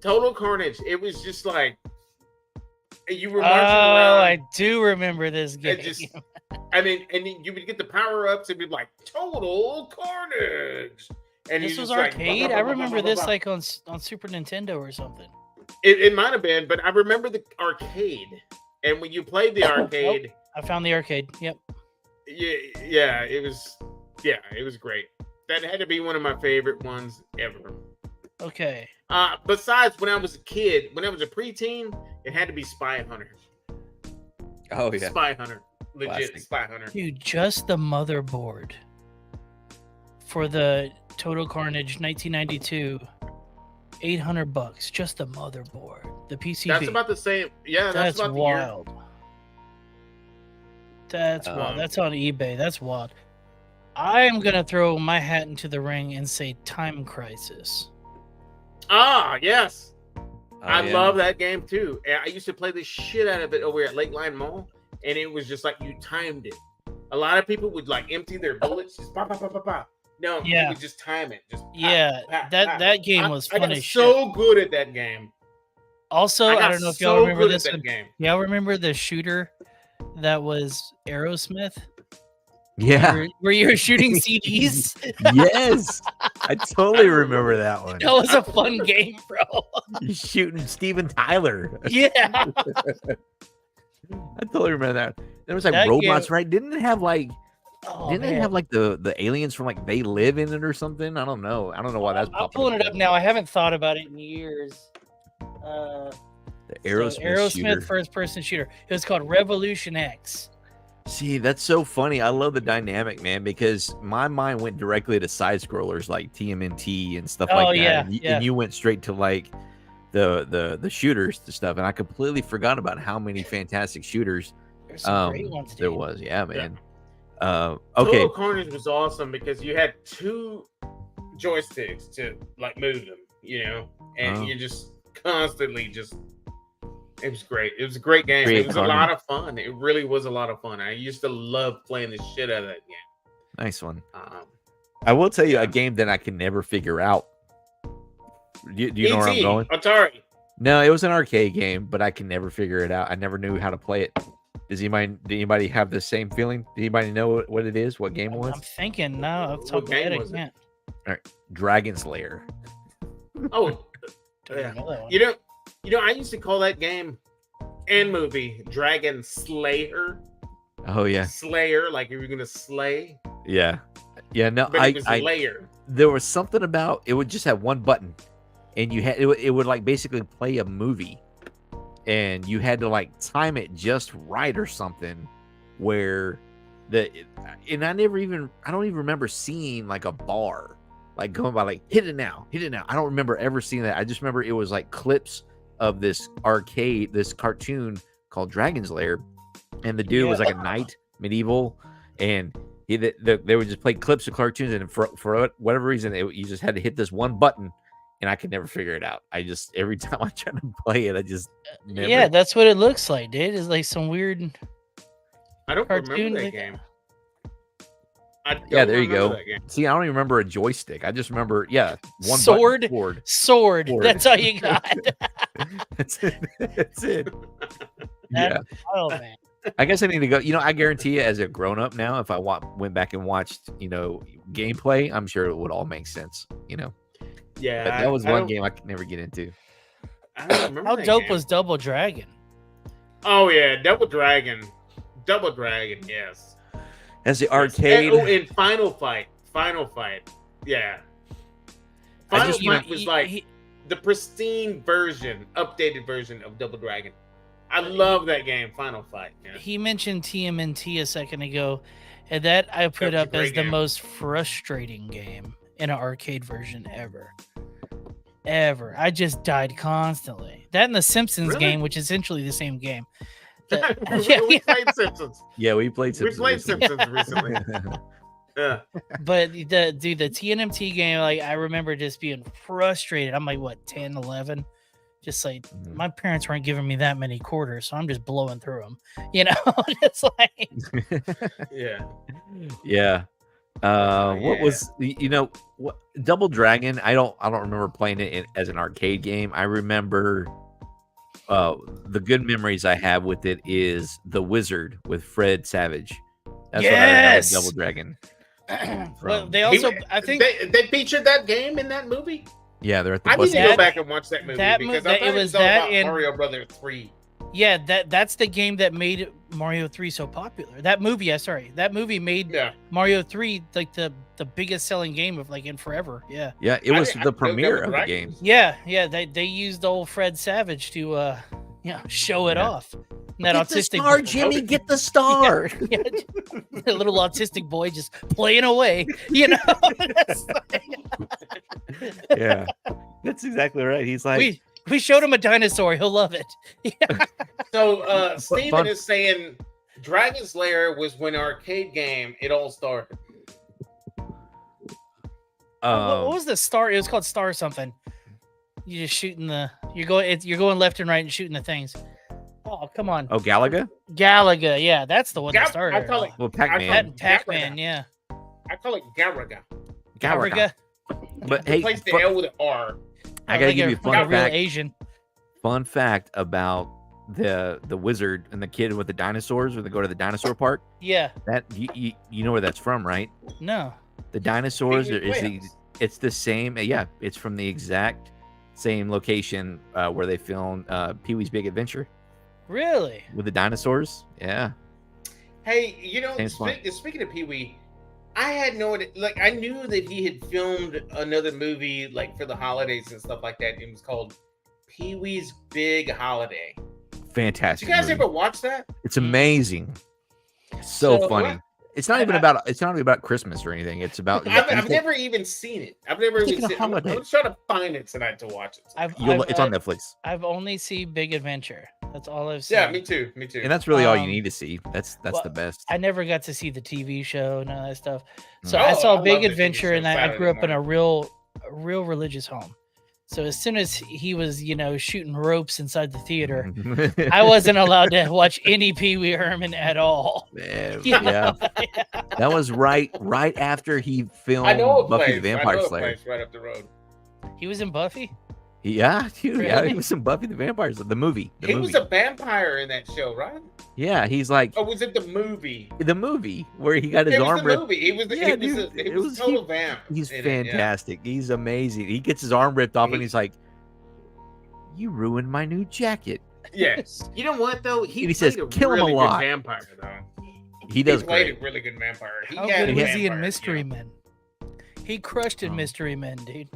Total Carnage. It was just like you were Oh, marching around. I do remember this game. and just, and then you would get the power ups and be like Total Carnage. And This you was just like, arcade. blah, I blah, blah, remember blah, blah, this blah. like on Super Nintendo or something. It might have been, but I remember the arcade. And when you played the arcade, I found the arcade. Yep. yeah, it was great. That had to be one of my favorite ones ever. Okay. Besides, when I was a kid, when I was a preteen, it had to be Spy Hunter. Oh yeah. Spy Hunter. Legit Classic. Spy Hunter. Dude, just the motherboard for the Total Carnage 1992, $800. Just the motherboard, the PCB. That's about the same. Yeah, that's about wild. That's wild. That's on eBay. That's wild. I am gonna throw my hat into the ring and say Time Crisis. Ah, yes. I yeah. love that game too. And I used to play the shit out of it over at Lakeline Mall, and it was just like you timed it. A lot of people would like empty their bullets, just pop, pop, pop, pop, pop. No, you would just time it. Just pop, pop, pop. That game was fun as shit. I got so good at that game. Also, I don't know if y'all remember this one. Game. Y'all remember the shooter that was Aerosmith? Yeah. Where you were shooting CDs? Yes. I totally remember that one. That was a fun game, bro. You're shooting Steven Tyler. Yeah. I totally remember that. There was like That robots, game- right? Didn't it have like Oh, didn't it man. have like the aliens from like They Live in it or something? I don't know. I don't know why that's I'm pulling it up now. I haven't thought about it in years. The So Aerosmith shooter. first-person shooter. It was called Revolution X. See, that's so funny. I love the dynamic, man, because my mind went directly to side scrollers like TMNT and stuff like that. yeah, and, yeah. and you went straight to like the shooters and stuff, and I completely forgot about how many fantastic shooters There's some great ones, dude. there was. Yeah, man. Okay. Total Carnage was awesome because you had 2 joysticks to like move them, and you just constantly just. It was great. It was a great game. It was a lot of fun. It really was a lot of fun. I used to love playing the shit out of that game. Nice one. I will tell you yeah. a game that I can never figure out. Do you know where I'm going? Atari. No, it was an arcade game, but I can never figure it out. I never knew how to play it. Did anybody have the same feeling? Did anybody know what it is? What game it was? I'm thinking now. Off the top What of my head, game I was it? can't. All right, Dragon's Lair. Oh, Don't yeah. know that one. I used to call that game and movie Dragon Slayer. Oh yeah, Slayer, like you were gonna slay. yeah. No, But it was layer. there was something about it. Would just have one button, and you had it would like basically play a movie, and you had to like time it just right or something. Where I don't even remember seeing like a bar like going by like hit it now. I don't remember ever seeing that. I just remember it was like clips of this cartoon called Dragon's Lair, and the dude was like a knight, medieval, and they would just play clips of cartoons, and for whatever reason you just had to hit this one button, and I could never figure it out. Every time I tried to play it, I just never. Yeah, that's what it looks like, dude. It's like some weird. I don't Cartoon remember that like- game. Yeah, there you remember go. that game. See, I don't even remember a joystick. I just remember, one Sword? button, Sword. Sword. That's all you got. That's it. That's it. Yeah. Oh man. I guess I need to go. I guarantee you, as a grown up now, if I went back and watched, gameplay, I'm sure it would all make sense. Yeah, But that was one game I could never get into. I don't remember How that dope game. was Double Dragon? Oh yeah, Double Dragon, yes. As the Yes. arcade, And Final Fight, yeah. Final just- Fight was like the pristine version, updated version of Double Dragon. I love that game, Final Fight. Yeah. He mentioned TMNT a second ago, and that I put That was a up as great the game. most frustrating game in an arcade version ever. I just died constantly. That and the Simpsons Really? game, which is essentially the same game. We played Simpsons. yeah, we played We Simpsons. played recently. Simpsons recently. Yeah. But the TNMT game, like I remember just being frustrated. I'm like, what, 10, 11? Just like Mhm. my parents weren't giving me that many quarters, so I'm just blowing through them. It's like Yeah. Yeah. What was what Double Dragon? I don't remember playing it as an arcade game. I remember the good memories I have with it is The Wizard with Fred Savage. That's what I remember Yes! Double Dragon. well, From. they also, I think they featured that game in that movie. Yeah, they're at the I need bus. to go back and watch that movie that because mo- I that- thought it it was was all that about and- Mario Brothers 3. Yeah, that's the game that made Mario 3 so popular. That movie, that movie made Mario 3 like the biggest selling game of like in forever. Yeah. Yeah, it was the premiere of the right. game. Yeah, they used old Fred Savage to show it off. And that Get the autistic star, Jimmy, get the star. Yeah, the little autistic boy just playing away, you know. Yeah, that's exactly right. He's like, we showed him a dinosaur. He'll love it. Yeah. So Steven is saying Dragon's Lair was when arcade game it all started. What was the star? It was called Star something. You just shooting you're going left and right and shooting the things. Oh, come on. Oh, Galaga? Galaga, yeah, that's the one that started. I call it Pac-Man. Pac-Man, yeah. I call it Garaga. Garaga. But hey, Replace the L with an R. I gotta give you a fun fact. Asian. Fun fact about the wizard and the kid with the dinosaurs when they go to the dinosaur park. Yeah. That you know where that's from, right? No. The dinosaurs Pee-wee's it's the same. Yeah, it's from the exact same location where they filmed Pee-wee's Big Adventure. Really? With the dinosaurs? Yeah. Hey, speaking of Pee-wee, I had no idea. Like, I knew that he had filmed another movie like for the holidays and stuff like that. It was called Pee-wee's Big Holiday. Fantastic. Did you guys movie. ever watch that? It's amazing. So funny. What? It's not even about Christmas or anything. It's about. I've never even seen it. I've never even seen it. I'm trying to find it tonight to watch it. It's on Netflix. I've only seen Big Adventure. That's all I've seen. Yeah, me too. And that's really all you need to see. That's the best. I never got to see the TV show, none of that stuff. So I saw Big Adventure, and I grew up in a real religious home. So as soon as he was, shooting ropes inside the theater, I wasn't allowed to watch any Pee Wee Herman at all. Yeah. That was right after he filmed Buffy the Vampire Slayer. Right up the road. He was in Buffy? Yeah, dude, Really? yeah, he was in Buffy the Vampire Slayer, the movie. He was a vampire in that show, right? Yeah, he's like. Oh, was it the movie? The movie where he got his arm ripped. Movie. It was a total vamp. He's fantastic. He's amazing. He gets his arm ripped off, and he's like, "You ruined my new jacket." Yes. You know what though? He says, "Kill him a lot." Good vampire though. He does played a really good vampire. How good was he in Mystery Men? He crushed in Mystery Men, dude.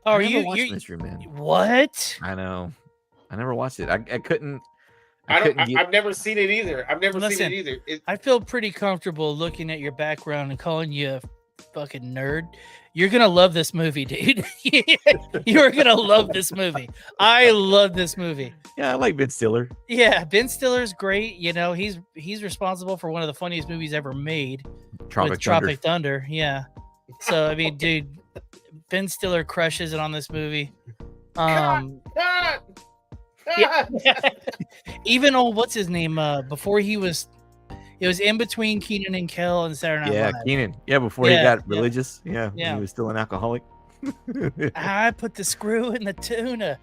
Oh, I never watched Mystery Men. What? I know. I never watched it. I couldn't. I've never seen it either. I feel pretty comfortable looking at your background and calling you a fucking nerd. You're gonna love this movie, dude. You're gonna love this movie. I love this movie. Yeah, I like Ben Stiller. Yeah, Ben Stiller's great. He's responsible for one of the funniest movies ever made. Tropic Thunder. Yeah. So I mean, dude, Ben Stiller crushes it on this movie. Even what's his name? Before it was in between Keenan and Kel and Saturday Night Live. Yeah, Keenan. Yeah, before he got religious. Yeah, he was still an alcoholic. I put the screw in the tuna.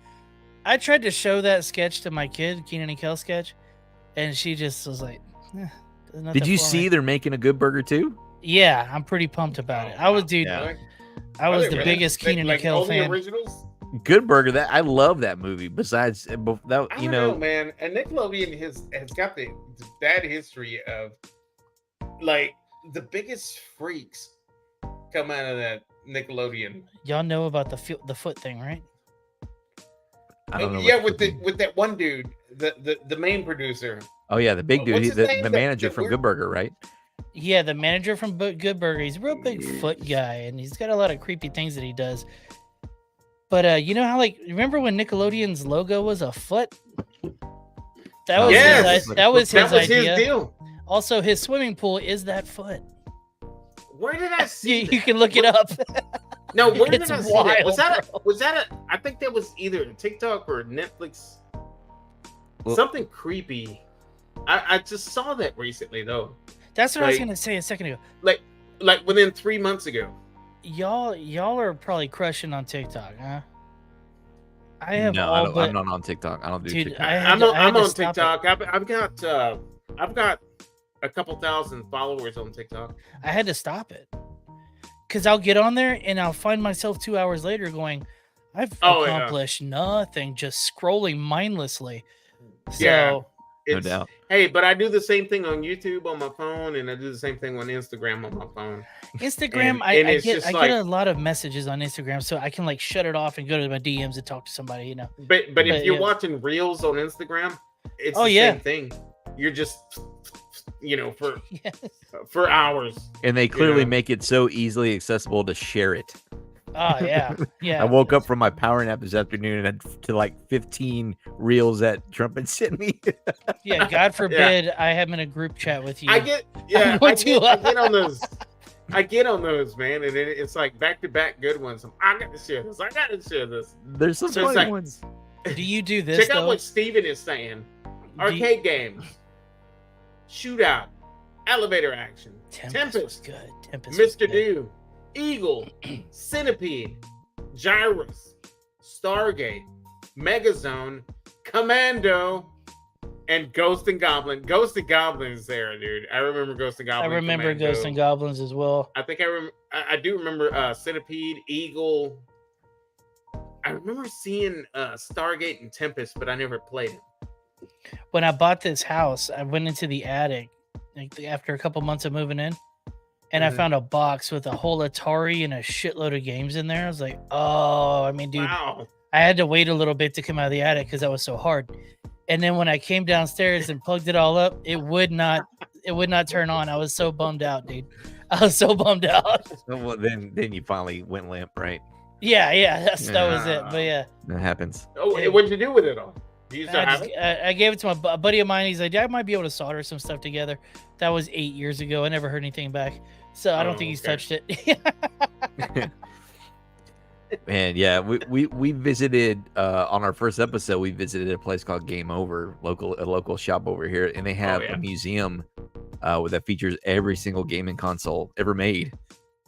I tried to show that sketch to my kid, Keenan and Kel sketch, and she just was like, Did you see they're making a Good Burger too? Yeah, I'm pretty pumped about it. I was the biggest Keenan and Kel fan. Originals? Good Burger, I love that movie. Besides that, I don't know, man. And Nickelodeon has got the bad history of like the biggest freaks come out of that Nickelodeon. Y'all know about the foot thing, right? I don't know. Yeah, with that one dude, the main producer. Oh yeah, the big dude, the manager from Good Burger, right? Yeah, the manager from Good Burger. He's a real big foot guy, and he's got a lot of creepy things that he does. But you know how, remember when Nickelodeon's logo was a foot? That was his idea. His deal. Also, his swimming pool is that foot. Where did I see? You can look it up. No, where did I see that? Was that a? I think that was either a TikTok or Netflix. Something creepy. I just saw that recently though. That's what I was gonna say a second ago. Like within 3 months ago. Y'all are probably crushing on TikTok, huh? I'm not on TikTok. I don't do TikTok. I'm on TikTok. I've got a couple thousand followers on TikTok. I had to stop it because I'll get on there and I'll find myself 2 hours later going, I've accomplished nothing, just scrolling mindlessly. So Yeah. No It's, doubt. hey, but I do the same thing on YouTube on my phone, and I do the same thing on Instagram on my phone. Instagram, And I it's get just I like- get a lot of messages on Instagram, so I can like shut it off and go to my DMs and talk to somebody. You know. But if But, you're yeah. watching reels on Instagram, it's Oh, the yeah. same thing. You're just, Yes. for hours. And they clearly know. make it so easily accessible to share it. Oh yeah. Yeah. I woke up from my power nap this afternoon and had to like 15 reels that Trump had sent me. Yeah. God forbid I am in a group chat with you. I get I want get to- on those. I get on those, man, and it's like back-to-back good ones. I got to share this. I got to share this. There's some So it's funny like- ones. Do you do this Check though? out what Steven is saying. Do you- Arcade games, shootout, elevator action, Tempest was good. Tempest was Mr. good. Doom, Eagle, Centipede, Gyrus, Stargate, Megazone, Commando, and Ghost and Goblin. Ghost and Goblin is there, dude. I remember Ghost and I Goblin. remember Commando. Ghosts and Goblins as well. I think I do remember Centipede, Eagle. I remember seeing Stargate and Tempest, but I never played it. When I bought this house, I went into the attic like after a couple months of moving in, and I Mhm. found a box with a whole Atari and a shitload of games in there. I was like, oh, I mean, dude, Wow. I had to wait a little bit to come out of the attic because that was so hard. And then when I came downstairs and plugged it all up, it would not turn on. I was so bummed out, dude. I was so bummed out. Well, then you finally went limp, right? Yeah, that was it. But yeah, That happens. Oh, Hey. what'd you do with it all? Do you still I, have just, it? I gave it to a buddy of mine. He's like, I might be able to solder some stuff together. That was 8 years ago. I never heard anything back. So I don't Oh, think he's okay. touched it. And yeah, we visited on our first episode. We visited a place called Game Over, a local shop over here, and they have yeah. a museum that features every single gaming console ever made.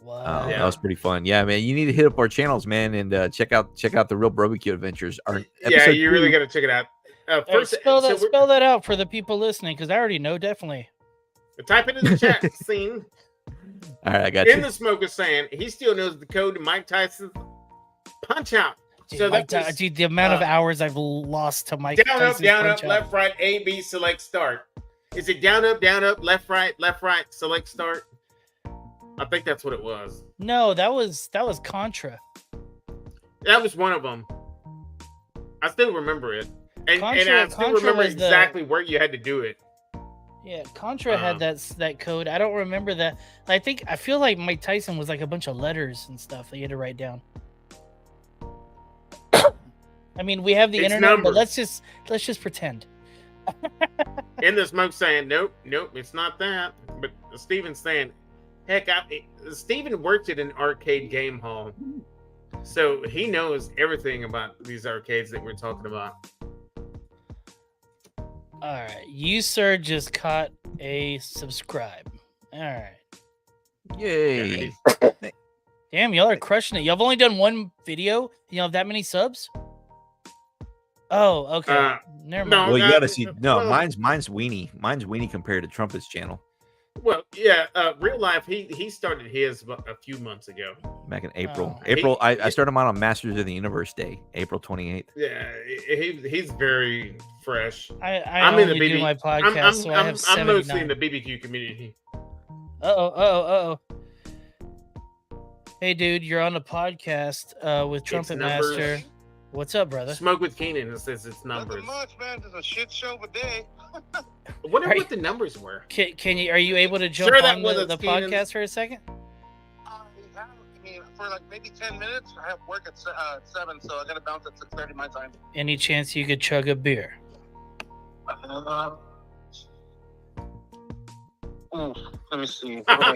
Wow. Yeah. That was pretty fun. Yeah, man, you need to hit up our channels, man, and check out the Real Barbecue Adventures. Our Yeah, episode you really 2 got to check it out. All right, First, spell so spell that out for the people listening, because I already know definitely. type it in the chat scene. All right, I got In you. the smoker saying he still knows the code to Mike Tyson's Punch Out. Dude, So Mike that Ty- was, dude, the amount of hours I've lost to Mike down up, Tyson's down up, Punch-Out. left, right, A, B, select, start. Is it down up, left, right, select, start? I think that's what it was. No, that was Contra. That was one of them. I still remember it. And I still Contra remember was the- exactly where you had to do it. Yeah, Contra had that code. I don't remember that. I feel like Mike Tyson was like a bunch of letters and stuff that you had to write down. I mean, we have the It's internet, numbers. but let's just pretend. In the smoke saying, nope, it's not that. But Steven's saying, heck, Steven worked at an arcade game hall. So he knows everything about these arcades that we're talking about. All right, you sir just caught a subscribe. All right, Yay! damn, y'all are crushing it. Y'all have only done one video. You have that many subs? Oh, okay. Never no, mind. Well, you got to see. No, well- mine's weenie. Mine's weenie compared to Trumpet's channel Well, yeah, real life, he started his a few months ago. back in April. Oh. I started mine on Masters of the Universe Day, April 28th. Yeah, he's very fresh. I I'm in the only do BB my podcast, so I have I'm mostly in 79. the BBQ community. Uh-oh. Hey, dude, you're on the podcast with It's Trumpetmaster. numbers. What's up, brother? Smoke with Keenan. It says it's numbers. Nothing much, man. Just a shit show of a day. I wonder Right. what the numbers were. Can you? Are you able to jump Share that on with the us, Keenan. podcast for a second? I mean, for like maybe 10 minutes. I have work at 7, so I gotta bounce at 6:30 my time. Any chance you could chug a beer? Let me see. What do I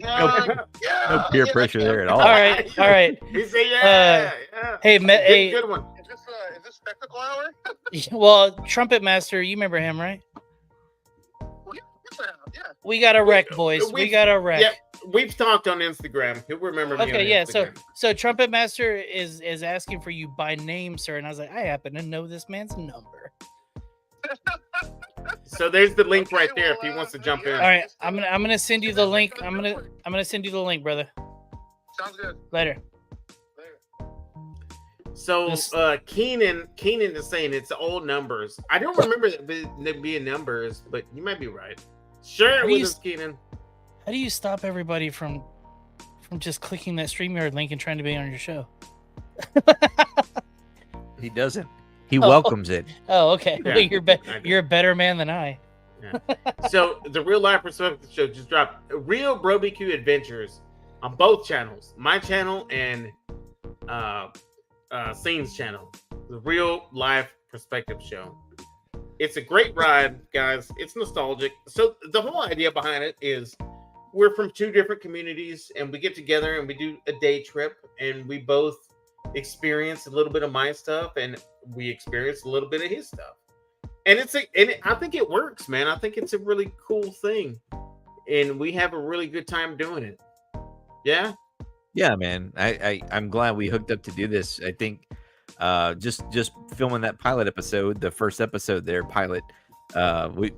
have? No peer pressure there at all. All right. He said, yeah. Hey, Good one. Is this spectacle hour? well, Trumpetmaster, you remember him, right? Yeah. We got a wreck, boys. We we've- got a wreck. Yeah, we've talked on Instagram. He'll remember me. Okay, on yeah. Instagram. So Trumpetmaster is asking for you by name, sir, and I was like, I happen to know this man's number. So there's the link Okay, right there if well, he wants to jump in. All right, I'm gonna send you the link. I'm gonna send you the link, brother. Sounds good. Later. So Keenan is saying it's all numbers. I don't remember them being numbers, but you might be right. Share it with us, Keenan. How do you stop everybody from just clicking that StreamYard link and trying to be on your show? He doesn't. He welcomes it. Oh, okay. Yeah, Well, you're a better man than I. Yeah. So the Real Life Perspective Show just dropped Real BBQ Adventures on both channels, my channel and Scene's channel. The Real Life Perspective Show. It's a great ride, guys. It's nostalgic. So the whole idea behind it is we're from two different communities, and we get together and we do a day trip, and we both experience a little bit of my stuff, and we experience a little bit of his stuff. And I think it works, man. I think it's a really cool thing, and we have a really good time doing it. Yeah. Yeah, man. I'm glad we hooked up to do this. I think just filming that pilot episode, the first episode there, pilot. We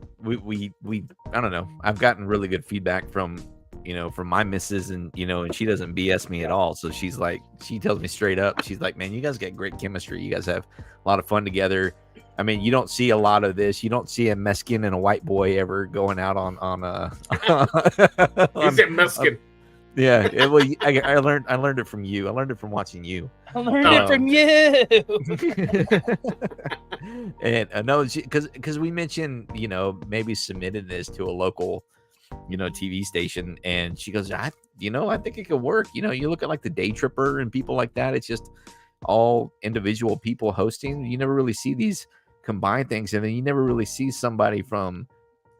I don't know. I've gotten really good feedback from my missus, and and she doesn't BS me at all. So she tells me straight up. She's like, man, you guys got great chemistry. You guys have a lot of fun together. I mean, you don't see a lot of this. You don't see a Mexican and a white boy ever going out on Is it Mexican? Yeah. I learned it from you. I learned it from watching you. I learned it from you. And no, because we mentioned, maybe submitted this to a local, TV station, and she goes, I think it could work. You look at like the Day Tripper and people like that. It's just all individual people hosting. You never really see these combined things, and then you never really see somebody from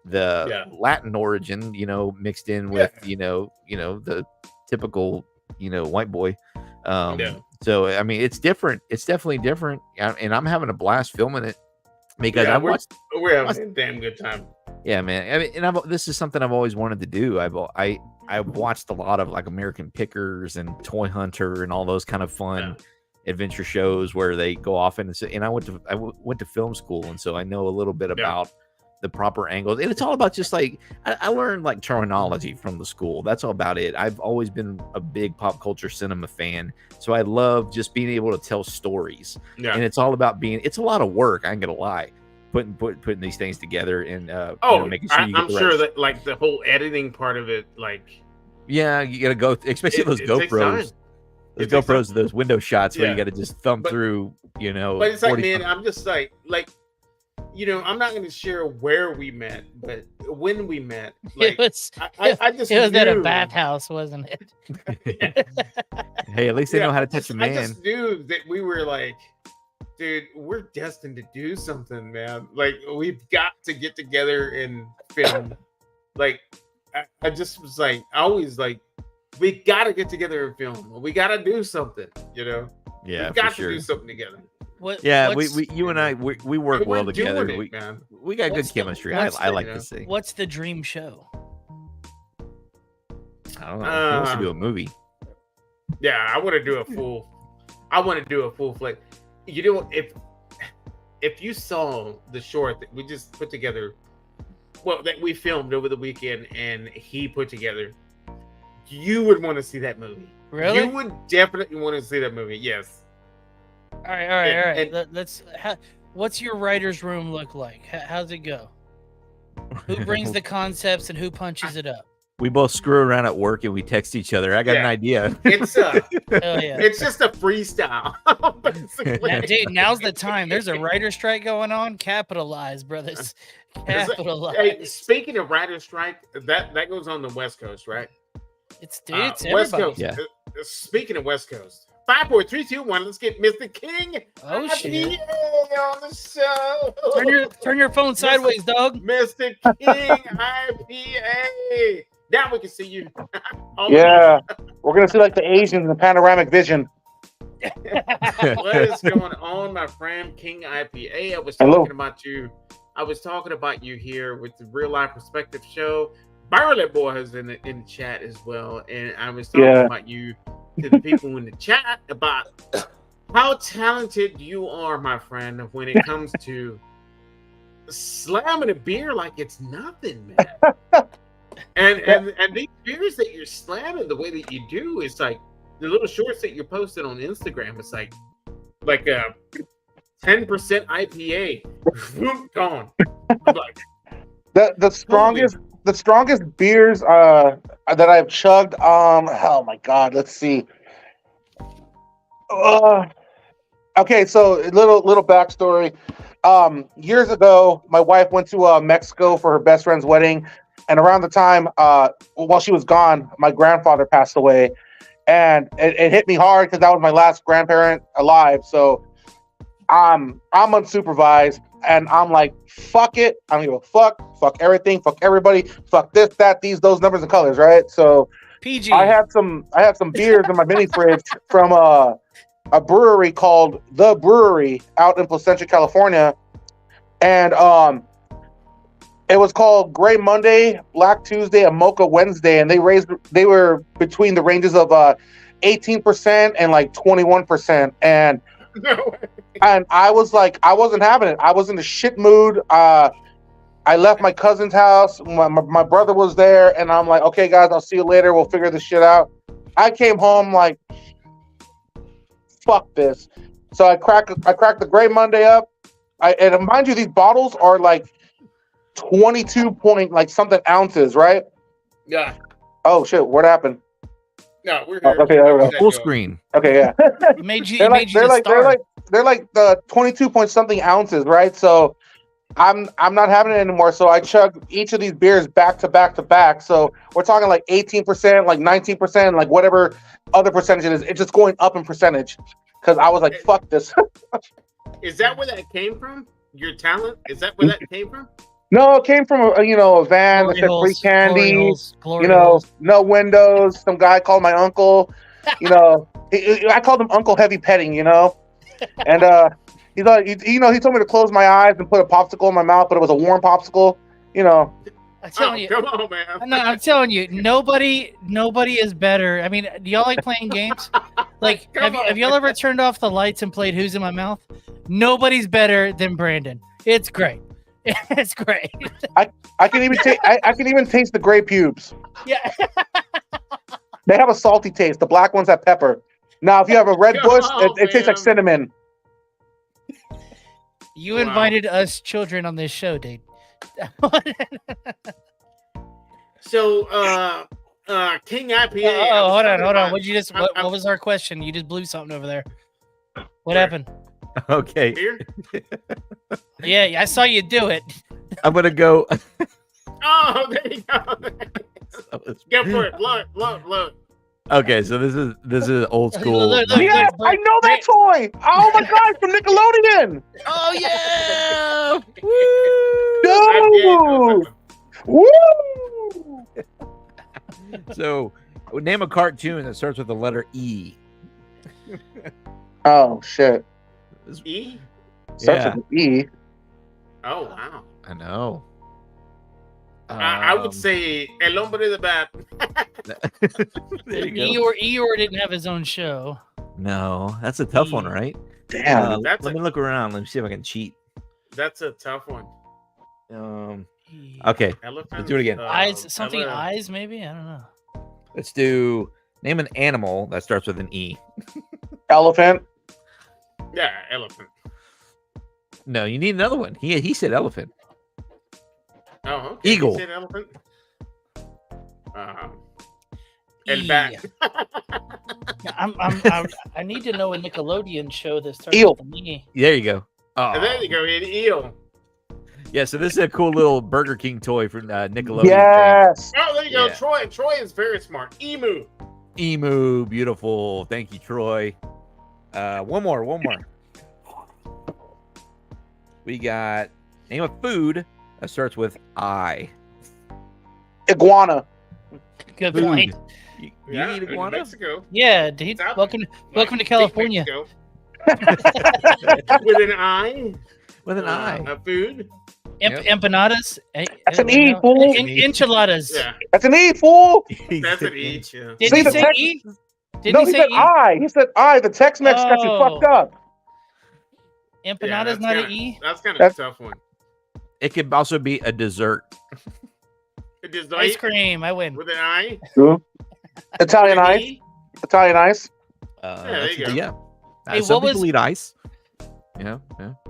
the Latin origin, mixed in with, the typical, white boy. So, I mean, it's different. It's definitely different. And I'm having a blast filming it because we're having a damn good time. Yeah, man. I mean, and this is something I've always wanted to do. I've watched a lot of like American Pickers and Toy Hunter and all those kind of fun adventure shows where they go off and I went to film school, and so I know a little bit about the proper angles, and it's all about just like I learned like terminology from the school. That's all about it. I've always been a big pop culture cinema fan, so I love just being able to tell stories. And it's all about it's a lot of work. I ain't gonna lie, putting these things together and making sure you get the sure that like the whole editing part of it, like you gotta go, especially those GoPros. Those GoPros, those window shots where you got to just thumb through, But it's like, man, I'm just like, I'm not going to share where we met, but when we met, like, I just it was at a bathhouse, wasn't it? Hey, at least they know how to touch a man. I just knew that we were like, dude, we're destined to do something, man. Like, we've got to get together and film. Like, I just was like, I always like, we got to get together and film. We got to do something, Yeah, we got to do something together. You and I, we work well together. We got good chemistry. I like to see. What's the dream show? I don't know. He wants to do a movie. Yeah, I want to do a full flick. If you saw the short that we just put together, that we filmed over the weekend and he put together, you would want to see that movie. Really? You would definitely want to see that movie. Yes. All right. What's your writer's room look like? How's it go? Who brings the concepts and who punches it up? We both screw around at work and we text each other. I got an idea. It's it's just a freestyle. Dude, now's the time. There's a writer strike going on. Capitalize, brothers. Capitalize. Hey, speaking of writer strike, that goes on the West Coast, right? It's West everybody. Coast. Yeah. Speaking of West Coast, 5, 4, 3, 2, 1. Let's get Mr. King. Oh shit! On the show. Turn your phone sideways, dog. Mr. King IPA. Now we can see you. Yeah, we're gonna see like the Asians in the panoramic vision. What is going on, my friend? King IPA. I was talking about you. I was talking about you here with the Real Life Perspective Show. Barley Boy is in the chat as well, and I was talking about you to the people in the chat about how talented you are, my friend, when it comes to slamming a beer like it's nothing, man. And these beers that you're slamming the way that you do, it's like the little shorts that you're posting on Instagram. It's like like a 10% IPA. Gone. I'm like, The strongest beers that I've chugged. Oh my god, let's see. Okay, so little backstory. Years ago, my wife went to Mexico for her best friend's wedding, and around the time, while she was gone, my grandfather passed away, and it hit me hard because that was my last grandparent alive. So I'm unsupervised, and I'm like, fuck it, I don't give a fuck everything, fuck everybody, fuck this, that, these, those, numbers and colors, right? So PG. I had some beers in my mini fridge from a brewery called The Brewery out in Placentia, California, and it was called Gray Monday, Black Tuesday, and Mocha Wednesday, and they were between the ranges of 18% and like 21%, and I was like, I wasn't having it. I was in a shit mood. I left my cousin's house. My brother was there, and I'm like, okay, guys, I'll see you later. We'll figure this shit out. I came home like, fuck this. So I cracked the Gray Monday up. And mind you, these bottles are like 22 point like something ounces, right? yeah. Oh shit, what happened? No, we're Oh, here. okay, there we go. Full screen. Okay, yeah. It made you the star. They're like the 22 point something ounces, right? So I'm not having it anymore. So I chug each of these beers back to back to back. So we're talking like 18%, like 19%, like whatever other percentage it is. It's just going up in percentage. Because I was like, fuck this. Is that where that came from? Your talent? Is that where that came from? No, it came from a van that said free candy. Glory holes. No windows. Some guy called my uncle. I called him Uncle Heavy Petting. And he thought he told me to close my eyes and put a popsicle in my mouth, but it was a warm popsicle. I'm telling you, come on, man. No, I'm telling you, nobody is better. I mean, do y'all like playing games? Like, have y'all ever turned off the lights and played Who's in My Mouth? Nobody's better than Brandon. It's great. It's great. I can even taste the gray pubes. Yeah. They have a salty taste. The black ones have pepper. Now, if you have a red bush, it tastes like cinnamon. You invited us children on this show, dude. So, King IPA. Hold on. What was our question? You just blew something over there. What happened? Okay. Beer? Yeah, I saw you do it. I'm gonna go. Oh, there you go. Go for it. Look. Okay, so this is old school. Look, Yes, I know that toy. Oh my god, from Nickelodeon. Oh yeah! Dude. Woo! So, name a cartoon that starts with the letter E. Oh shit. E? Starts with an E. Oh, wow. I know. I would say El Hombre de Bat. There you go. Eeyore didn't have his own show. No, that's a tough one, right? Damn. That's let me look around. Let me see if I can cheat. That's a tough one. Okay, Elephant, let's do it again. Eyes, maybe? I don't know. Let's do name an animal that starts with an E. Elephant. Yeah, elephant. No, you need another one. He said elephant. Oh, okay. Eagle. You said elephant. And bat. I need to know a Nickelodeon show that starts Eel. with an E. There you go. Oh, And there you go, an eel. yeah. So this is a cool little Burger King toy from Nickelodeon. Yes. Oh, there you go, Yeah. Troy. Troy is very smart. Emu. Emu, beautiful. Thank you, Troy. One more. We got name a food that starts with I. Iguana. Good Food. point. You Yeah, need in iguana? Mexico. Yeah, dude. It's out Welcome to California. Mexico. With an I. With an I. A food. Yep. Empanadas. That's an E, fool. Enchiladas. Yeah, That's an E, fool. that's an each. Yeah. Did See, he the say text- E? No, he said I. He said I. The Tex-Mex got you Oh. fucked up. Empanadas that's not kinda, an E? That's kind of That's- a tough one. It could also be a dessert. It is Ice like cream. I win. with an I. Italian An ice. E? Italian ice. there you go. Yeah. Hey, Some what people was- eat ice. Yeah.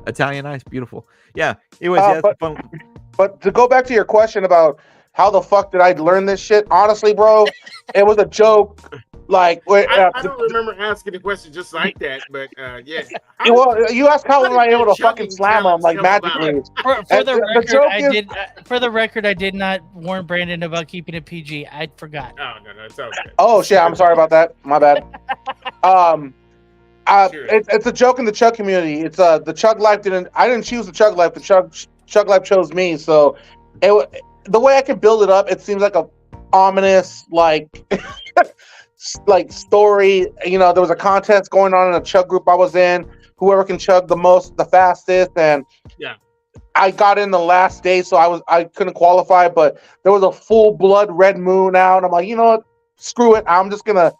Italian ice, beautiful. Yeah. Anyways, But to go back to your question about how the fuck did I learn this shit? Honestly, bro, it was a joke. Like, I don't remember asking a question just like that, but yeah. well, you asked how how was I did able that to fucking chugging slam him challenge like come about? magically? For And the the record, joke I is- did. For the record, I did not warn Brandon about keeping it PG. I forgot. Oh no, it's okay. Oh shit, I'm sorry about that. My bad. Sure. It's a joke in the Chug community. It's the Chug Life I didn't choose the Chug Life. The Chug Life chose me. So the way I can build it up, it seems like a ominous like like story. You know, there was a contest going on in a Chug group I was in. Whoever can chug the fastest, and Yeah. I got in the last day, so I couldn't qualify. But there was a full blood red moon out. I'm like, you know what? Screw it. I'm just gonna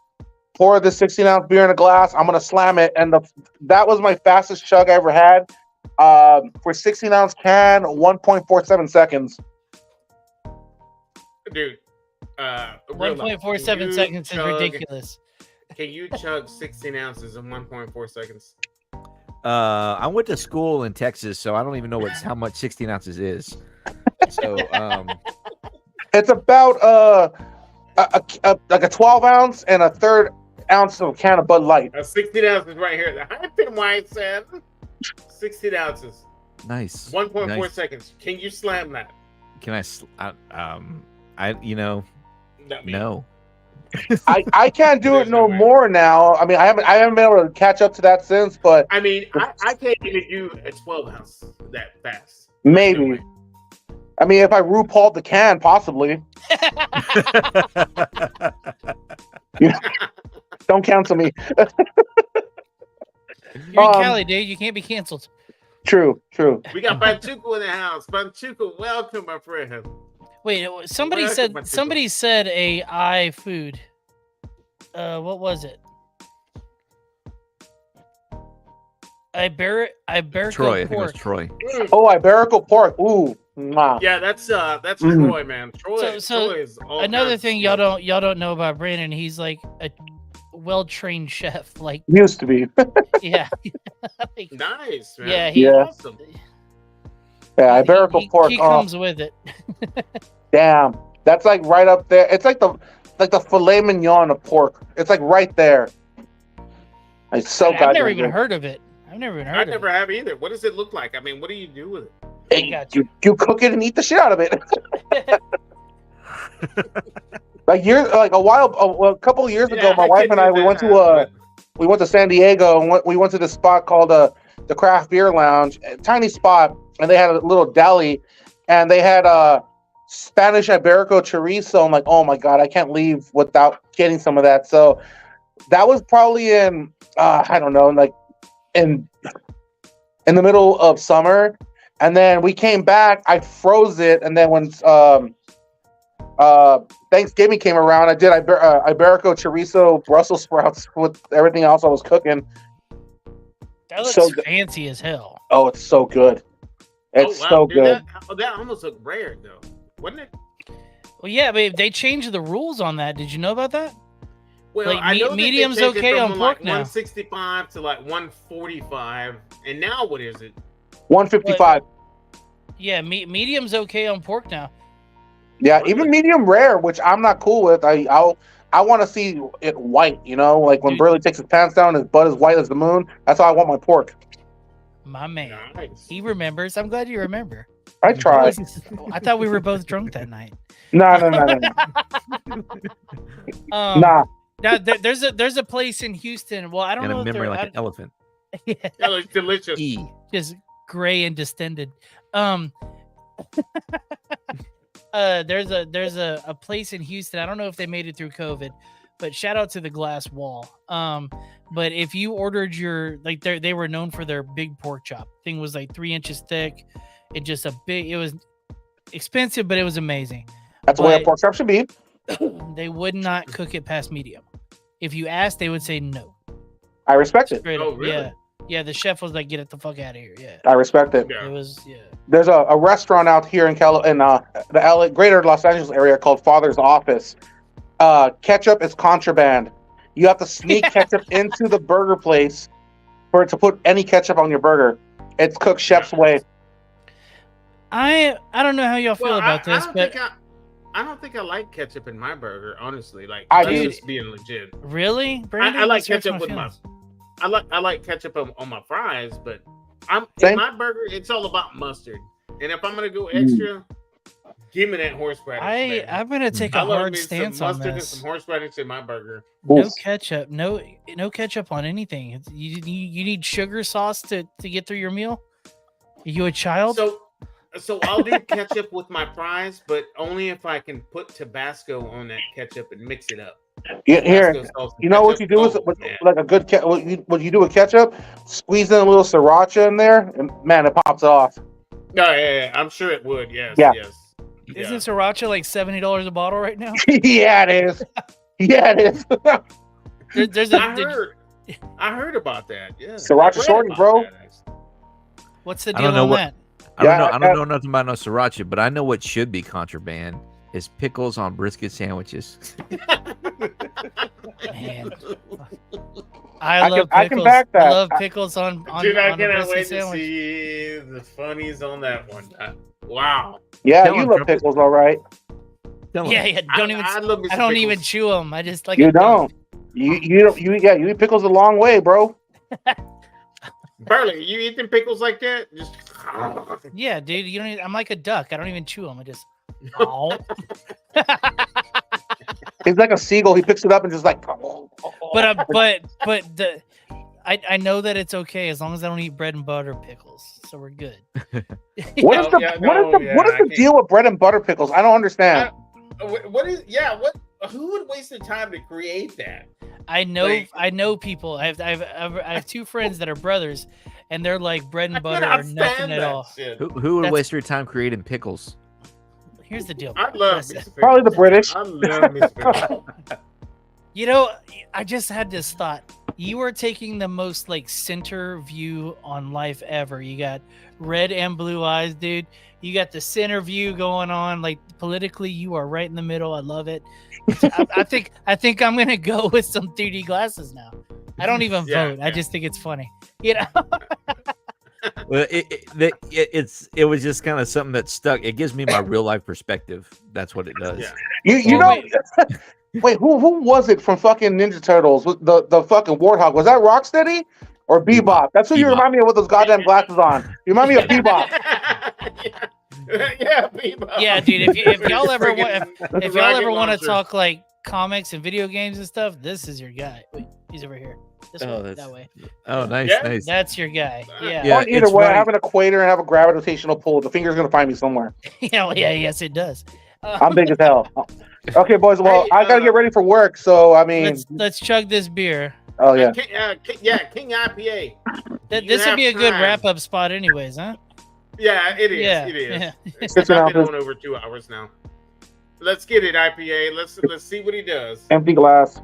pour this 16-ounce beer in a glass. I'm gonna slam it, and that was my fastest chug I ever had. For 16-ounce can, 1.47 seconds. Dude. 1.47 seconds is ridiculous. Can you chug 16 ounces in 1.4 seconds? I went to school in Texas, so I don't even know how much 16 ounces is. So, It's about like a 12-ounce and a third ounce of a can of Bud Light. 16 ounces right here. The Hyphen White said 16 ounces, nice. 1.4 Nice. seconds. Can you slam that? Can no. I can't do There's it no no way. more now. I mean, I haven't been able to catch up to that since, but I mean, I can't even do a 12 ounce that fast. maybe. No way. I mean, if I RuPaul'd the can, possibly. Don't cancel me. You're in Um, Cali, dude. You can't be canceled. True. We got Panchuco in the house. Panchuco, welcome, my friend. Wait, somebody Welcome, said Matsuko. somebody said I food. What was it? Iberico Troy, I think it was pork. Troy. Oh, Iberico pork. Ooh. Mwah. Yeah, that's Mhm. Troy, man. Troy, So Troy is all Another kinds of thing y'all don't know about Brandon, he's like a well-trained chef. Like, Used to be. yeah. Like, nice, man. yeah, he- Yeah. Awesome. Yeah, Iberico pork. He Oh, comes with it. damn. That's like right up there. It's like the filet mignon of pork. It's like right there. It's so I've goddamn never even good. heard of it. I've never even I heard never of have either. What does it look like? I mean, what do you do with it? Hey, Got you cook it and eat the shit out of it. it. A couple of years ago, Yeah, my wife can and do we went that, to we went to San Diego and we went to this spot called the Craft Beer Lounge, a tiny spot, and they had a little deli, and they had Spanish Iberico chorizo. I'm like, oh my god, I can't leave without getting some of that. So that was probably in I don't know, like in the middle of summer, and then we came back. I froze it, and then when Thanksgiving came around, I did Iberico chorizo, Brussels sprouts with everything else I was cooking. That looks So good. fancy as hell. Oh, it's so good. It's so dude, good. That almost looked rare though, wasn't it? Well, yeah, but they changed the rules on that. Did you know about that? Well, Like, I know that they medium's changed it okay from on like pork now. 165 to like 145, and now what is it? 155. Yeah, medium's okay on pork now. Yeah, even medium rare, which I'm not cool with. I want to see it white. You know, like when Dude. Burley takes his pants down, his butt is white as the moon. That's how I want my pork. My man. Nice. He remembers. I'm glad you remember. I try. I thought we were both drunk that night. No. Nah. Now there's a place in Houston. Well, I don't And know a if memory they're like an elephant. yeah, That looks delicious. E. just gray and distended. There's a place in Houston. I don't know if they made it through COVID, but shout out to the Glass Wall. But if you ordered they were known for their big pork chop. Thing was like 3 inches thick, and just it was expensive, but it was amazing. That's the way a But- pork chop should be. They would not cook it past medium. If you asked, they would say no. I respect it. Straight Oh, up. really? Yeah. The chef was like, "Get it the fuck out of here." Yeah. I respect it. Yeah. It was There's a restaurant out here in the LA, greater Los Angeles area called Father's Office. Ketchup is contraband. You have to sneak ketchup into the burger place for it to put any ketchup on your burger. It's cooked chef's way. I don't know how y'all feel about this, but I don't think I like ketchup in my burger. Honestly, like I that's do. just being legit. really, Brandon, I like this hurts ketchup with my. feelings. I like ketchup on my fries, but in Same. my burger, it's all about mustard. And if I'm gonna go extra, give me that horseradish. baby. I'm gonna take I a love hard me some stance on mustard and this. some horseradish in my burger. No Oof. ketchup, no ketchup on anything. You need sugar sauce to get through your meal. Are you a child? So I'll do ketchup with my fries, but only if I can put Tabasco on that ketchup and mix it up. Here, Tabasco sauce and you know what you ketchup, do with, oh, man. like a good what you do with ketchup? Squeeze in a little sriracha in there, and man, it pops off. No, yeah, I'm sure it would. Yes, Yeah. yes. Isn't sriracha like $70 a bottle right now? Yeah, it is. Yeah, it is. There's I heard about that. Yeah, Sriracha I read shorty, about bro. that, actually. what's the I deal don't know on what- that? I don't know. Yeah, I don't know nothing about no sriracha, but I know what should be contraband is pickles on brisket sandwiches. Man, I love I pickles. can back that. I love pickles on Dude, I a cannot brisket wait sandwich. to see the funnies on that one. Wow. Yeah, Tell you him, love Trumpet. pickles, all right. Tell 'em. Yeah, don't even. I love me I some don't pickles. even chew them. I just like You a dunk. don't. You eat pickles a long way, bro. Barley, you eat them pickles like that? Just Yeah, dude. You don't. I'm like a duck. I don't even chew them. I just. He's like a seagull. He picks it up and just like. But I know that it's okay as long as I don't eat bread and butter pickles. So we're good. What is the deal with bread and butter pickles? I don't understand. what who would waste the time to create that? I know Like- I know people. I have two friends that are brothers, and they're like bread I and butter cannot or stand nothing at that all. shit. Who would That's- waste your time creating pickles? Here's the deal. I love Listen, me some Probably the pickles. British. I love me some pickles. you know, I just had this thought. You are taking the most like center view on life ever. You got red and blue eyes, dude. You got the center view going on. Like politically, you are right in the middle. I love it. I think I'm gonna go with some 3D glasses now. I don't even Yeah, vote. I yeah. just think it's funny. You know. Well, it was just kind of something that stuck. It gives me my real life perspective. That's what it does. Yeah. You know. Wait, who was it from fucking Ninja Turtles? The fucking Warthog, was that Rocksteady or Bebop? That's who you Bebop. remind me of with those goddamn glasses on. You remind me of Bebop. Yeah, Bebop. Yeah, dude. If y'all ever want, Friggin' if y'all rocket ever want to launcher. talk like comics and video games and stuff, this is your guy. Wait, he's over here. This Oh, way, that's- that way. Oh, nice, Yeah. nice. That's your guy. Yeah. Yeah, Well, either it's way, I funny. have an equator and have a gravitational pull. The finger's gonna find me somewhere. Yeah. Well, yeah. Yes, it does. I'm big as hell. Okay, boys. Well, Hey, I gotta get ready for work. So I mean, Let's chug this beer. oh yeah. King IPA. You This would be a have good time. wrap up spot, anyways, huh? Yeah, it is. Yeah. It is. Yeah. It's 15 been ounces. on over 2 hours now. Let's get it, IPA. Let's see what he does. Empty glass,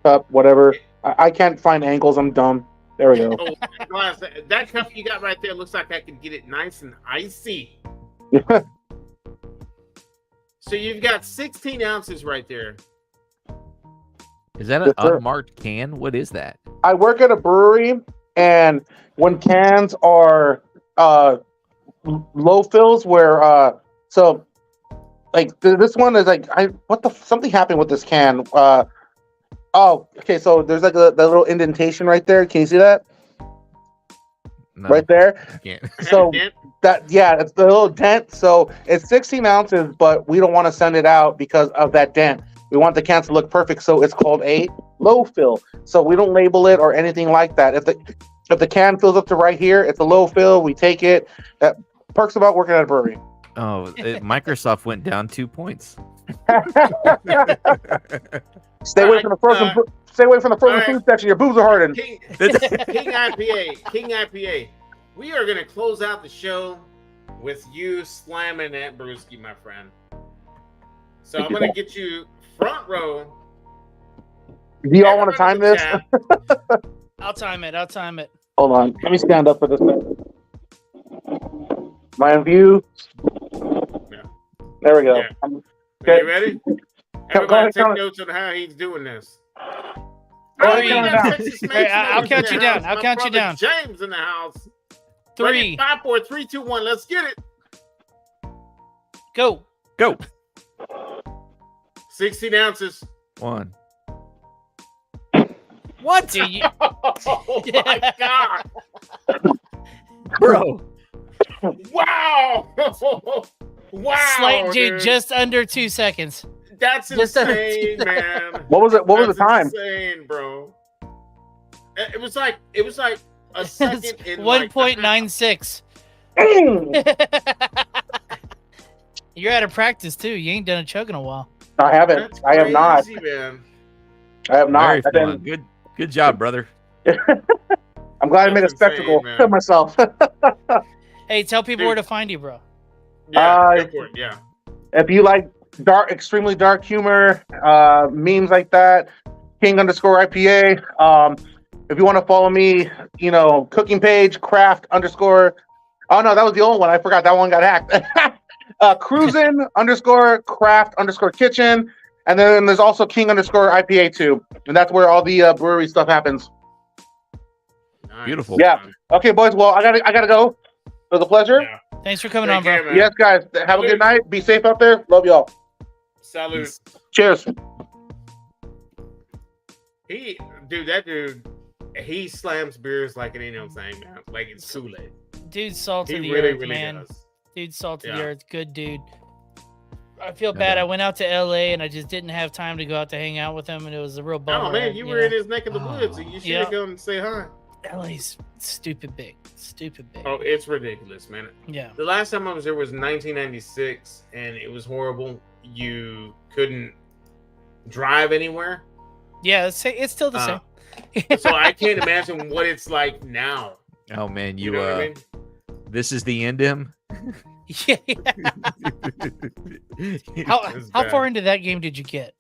cup, whatever. I can't find ankles. I'm dumb. There we go. Oh, glass. That cup you got right there looks like I could get it nice and icy. So you've got 16 ounces right there. Is that an Yes, sir. unmarked can? What is that? I work at a brewery, and when cans are low fills, where so like this one is like something happened with this can. Oh, okay. So there's like the little indentation right there. Can you see that? No, Right there. I can't. So it's the little dent. So it's 16 ounces, but we don't want to send it out because of that dent. We want the can to look perfect, so it's called a low fill. So we don't label it or anything like that. If the can fills up to right here, it's a low fill. We take it. That perks about working at a brewery. Oh, Microsoft went down 2 points. Stay away from the frozen. Stay away from the frozen All right. food section. Your boobs are hardened. King IPA. King IPA. We are gonna close out the show with you slamming that brewski, my friend. So I'm gonna get you front row. Do y'all want to time Everybody in this? the chat. I'll time it. I'll time it. Hold on. Let me stand up for this thing. My view. Yeah. There we go. Yeah. I'm- Are you ready? go Everybody ahead, take Tony. notes on how he's doing this. Oh, we counting got down. Texas Hey, I'll Masoners count in you the down. house. I'll My count you brother down. James in the house. 3, Ready? 5, 4, 3, 2, 1. Let's get it. go. Go. 16 ounces. 1. What? Dude, you, Oh my God. Bro. Wow. Wow. slight, dude, just under 2 seconds. That's just under insane, man. What was it? What was the That's time? insane, bro. It was like a second It's in 1.96. Mm. You're out of practice too. You ain't done a chug in a while. I haven't. That's I have not. crazy, man. I have not. Very I've fun. been, Good job, brother. I'm glad I made a That's insane, spectacle man. of myself. Hey, tell people Dude. where to find you, bro. Yeah, go for it, yeah. If you like extremely dark humor, memes like that, King_IPA. If you want to follow me, cooking page, craft_. Oh no, that was the old one. I forgot that one got hacked. Cruisin_craft_kitchen. And then there's also King_IPA too. And that's where all the brewery stuff happens. Nice. Beautiful. Yeah. Okay, boys. Well, I gotta go. It was a pleasure. Yeah. Thanks for coming Take on, bro. care, man. Yes, guys. Have a good night. Be safe out there. Love y'all. Salute. Cheers. That dude, he slams beers like it ain't no thing, man. Like it's Kool-Aid. Dude, salt He of the really, earth, really man. does. Dude, salt of the Yeah. earth. Good dude. I feel bad. I went out to LA and I just didn't have time to go out to hang out with him, and it was a real bummer. Oh man, you were in his neck of the woods. Oh. You should Yeah. have gone and say hi. LA's stupid big. Stupid big. Oh, it's ridiculous, man. Yeah. The last time I was there was 1996, and it was horrible. You couldn't drive anywhere, Yeah, it's still the Uh, same. so I can't imagine what it's like now. Oh man, You know what I mean? This is the end to him. Yeah. How It's how bad. far into that game did you get?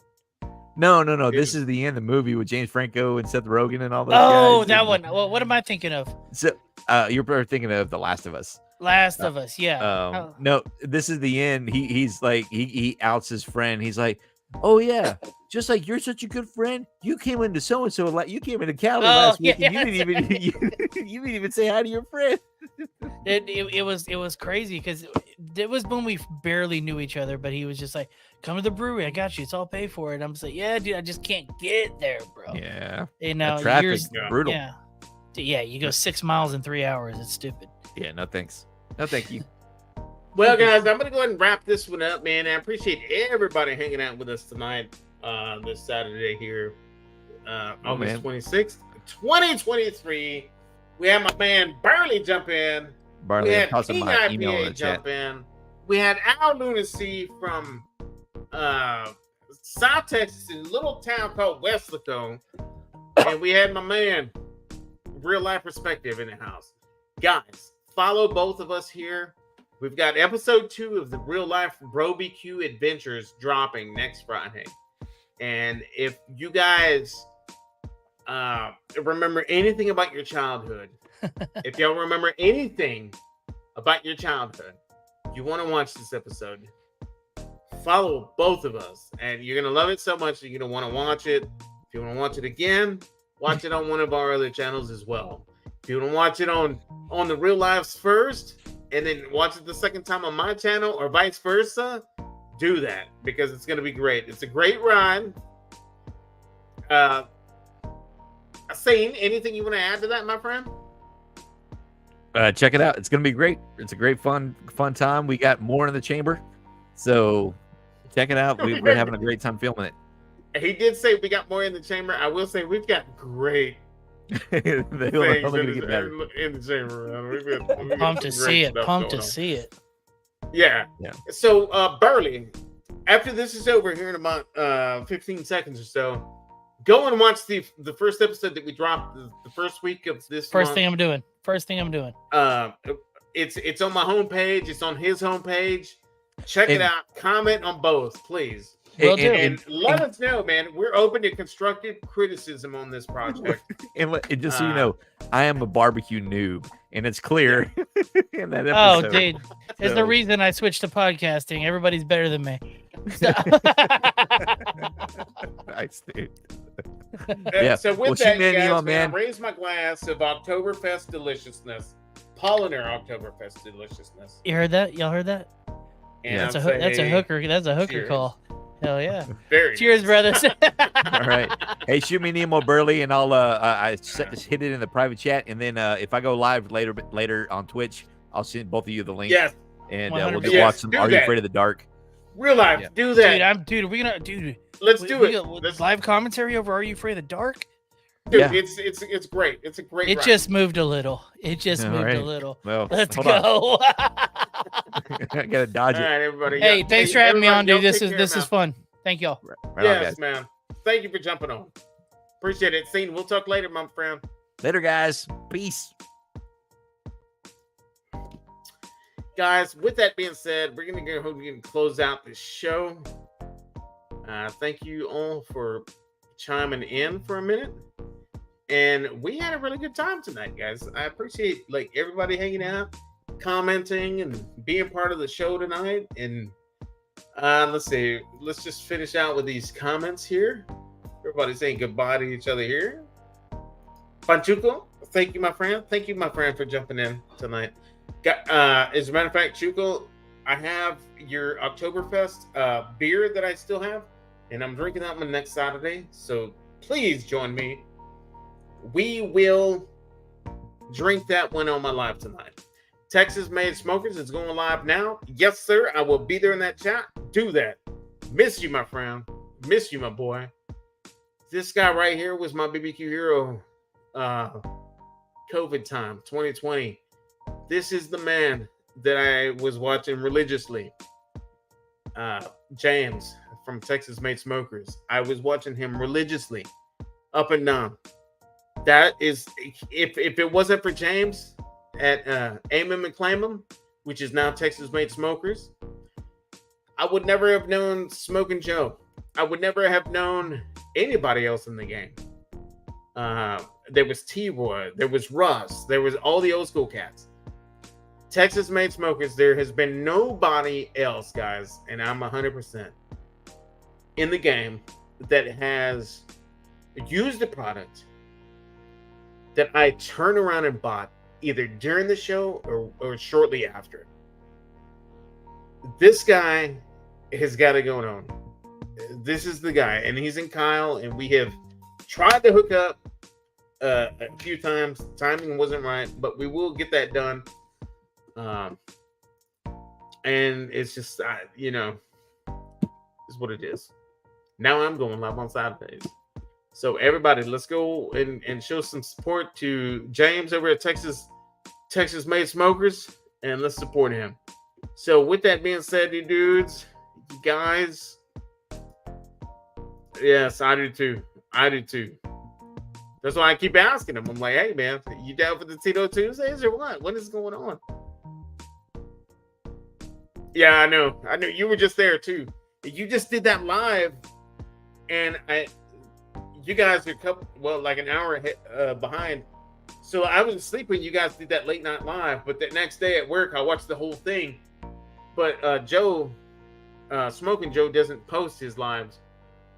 No. This Dude. is the end of the movie with James Franco and Seth Rogen and all those Oh, guys. that And- one. Well, what am I thinking of? So, you're probably thinking of The Last of Us. Last of Us. Yeah. Oh. No, this is the end. He's like he outs his friend. He's like, oh yeah, just like you're such a good friend. You came into so and so like you came into Cali last week, and you didn't even even say hi to your friend. It was crazy because it was when we barely knew each other, but he was just like, "Come to the brewery, I got you. It's all paid for." And I'm just like, "Yeah, dude, I just can't get there, bro." Yeah, You that know, traffic years- brutal. Yeah, yeah. You go 6 miles in 3 hours. It's stupid. Yeah, no thanks. No thank you. Well, guys, I'm gonna go ahead and wrap this one up, man. I appreciate everybody hanging out with us tonight, this Saturday here, August 26th, 2023. We had my man Burley jump in. Barley, We I'm had tossing King my email in IPA the chat. jump in. We had Al Lunacy from South Texas, in a little town called Weslaco. And we had my man, Real Life Perspective, in the house. Guys, follow both of us here. We've got episode 2 of the Real Life BroBQ Adventures dropping next Friday. And if you guys remember anything about your childhood, if y'all remember anything about your childhood, you want to watch this episode, follow both of us. And you're going to love it so much that you're going to want to watch it. If you want to watch it again, watch it on one of our other channels as well. If you want to watch it on the Real Lives first, and then watch it the second time on my channel, or vice versa, do that, because it's going to be great. It's a great ride. Sane, anything you want to add to that, my friend? Check it out. It's gonna be great. It's a great fun time. We got more in the chamber, so check it out. We're having a great time filming it. He did say we got more in the chamber. I will say we've got great They're things only in gonna get better. the chamber. Man. We've got Pumped to some great see it. stuff Pumped to going on. see it. Yeah. Yeah. So, Burley, after this is over here in about 15 seconds or so, go and watch the first episode that we dropped the first week of this First month. thing I'm doing. It's on my homepage. It's on his homepage. Check it And- out. Comment on both, please. Will do. And let us know, man. We're open to constructive criticism on this project. And just so you know, I am a barbecue noob, and it's clear in that Oh, episode. dude. There's the So- reason I switched to podcasting. Everybody's better than me. Nice, dude. Yeah. So with Well, shoot that, me an guys, email, man, man. I raise my glass of Oktoberfest deliciousness, Polliner Oktoberfest deliciousness. You heard that? Y'all heard that? And That's I'd a say hooker. That's a hooker cheers. call. Hell yeah! Very Cheers, nice. brothers. All right. Hey, shoot me an email, Burley, and I'll hit it in the private chat, and then if I go live later on Twitch, I'll send both of you the link. Yes, And we'll 100%. just Yes, watch some do Are You that. Afraid of the Dark? real life. Yeah. Do that, Dude, are we gonna, dude? Let's we- do we it. got Let's, live commentary over Are You Afraid of the Dark? dude, Yeah. it's great. It's a great. It ride. just moved a little. It just moved Alright. a little. Well, Let's hold on. go. I gotta dodge All it. right, everybody. Hey, Yeah. thanks for having me everybody, on, dude. y'all This take is care, this man. is fun. Thank y'all. Right on, Yes, guys. man. Thank you for jumping on. Appreciate it. Scene. We'll talk later, my friend. Later, guys. Peace. Guys, with that being said, we're going to go ahead and close out the show. Thank you all for chiming in for a minute. And we had a really good time tonight, guys. I appreciate everybody hanging out, commenting, and being part of the show tonight. And let's see. Let's just finish out with these comments here. Everybody's saying goodbye to each other here. Panchuco, thank you, my friend. Thank you, my friend, for jumping in tonight. As a matter of fact, Chuco, I have your Oktoberfest beer that I still have, and I'm drinking that one next Saturday. So please join me. We will drink that one on my live tonight. Texas Made Smokers is going live now. Yes, sir. I will be there in that chat. Do that. Miss you, my friend. Miss you, my boy. This guy right here was my BBQ hero. COVID time, 2020. This is the man that I was watching religiously. James from Texas Made Smokers. I was watching him religiously, up and down. That is, if it wasn't for James at Aim 'em and Claim 'em, which is now Texas Made Smokers, I would never have known Smoking Joe. I would never have known anybody else in the game. There was T-Roy, there was Russ, there was all the old school cats. Texas Made Smokers, there has been nobody else, guys, and I'm 100% in the game that has used the product that I turned around and bought either during the show or shortly after. This guy has got it going on. This is the guy, and he's in Kyle, and we have tried to hook up a few times. Timing wasn't right, but we will get that done. And it's just, is what it is. Now I'm going live on Saturdays. So everybody, let's go and show some support to James over at Texas Made Smokers, and let's support him. So with that being said, you dudes, you guys, yes, I do too. That's why I keep asking him. I'm like, hey man, you down for the Tito Tuesdays or what? What is going on? Yeah, I know. You were just there too. You just did that live, and you guys are like an hour ahead, behind. So I was asleep when you guys did that late night live, but the next day at work, I watched the whole thing. But Joe, Smoking Joe, doesn't post his lives.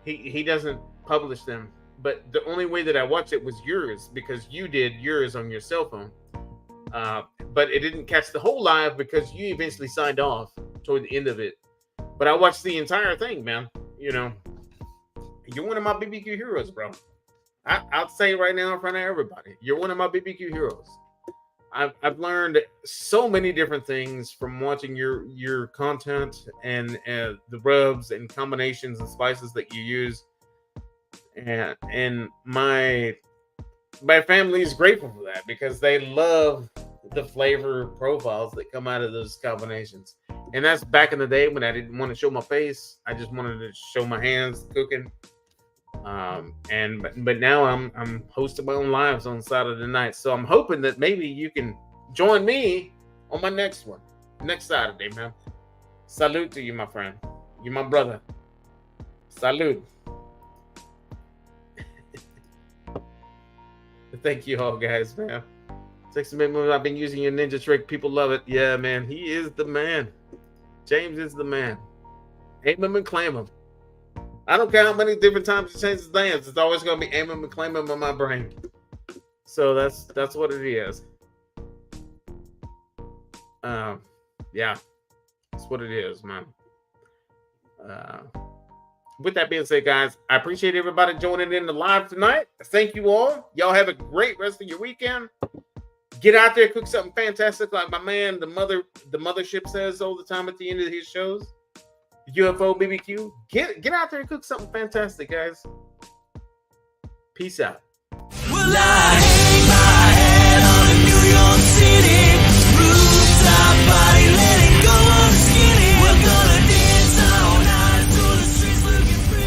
He doesn't publish them. But the only way that I watched it was yours, because you did yours on your cell phone. But it didn't catch the whole live because you eventually signed off toward the end of it. But I watched the entire thing, man. You're one of my BBQ heroes, bro. I'll say it right now in front of everybody. You're one of my BBQ heroes. I've learned so many different things from watching your content and the rubs and combinations and spices that you use. And my family is grateful for that, because they love the flavor profiles that come out of those combinations. And that's back in the day when I didn't want to show my face. I just wanted to show my hands cooking. But now I'm hosting my own lives on Saturday night. So I'm hoping that maybe you can join me on my next one, next Saturday, man. Salute to you, my friend. You're my brother. Salute. Thank you all, guys, man. I've been using your ninja trick. People love it. Yeah, man. He is the man. James is the man. Aim him and claim him. I don't care how many different times it changes dance. It's always going to be aiming and claiming in my brain. So that's what it is. Yeah, that's what it is, man. With that being said, guys, I appreciate everybody joining in the live tonight. Thank you all. Y'all have a great rest of your weekend. Get out there, cook something fantastic, like my man, the mothership says all the time at the end of his shows. UFO BBQ. Get out there and cook something fantastic, guys. Peace out. Well,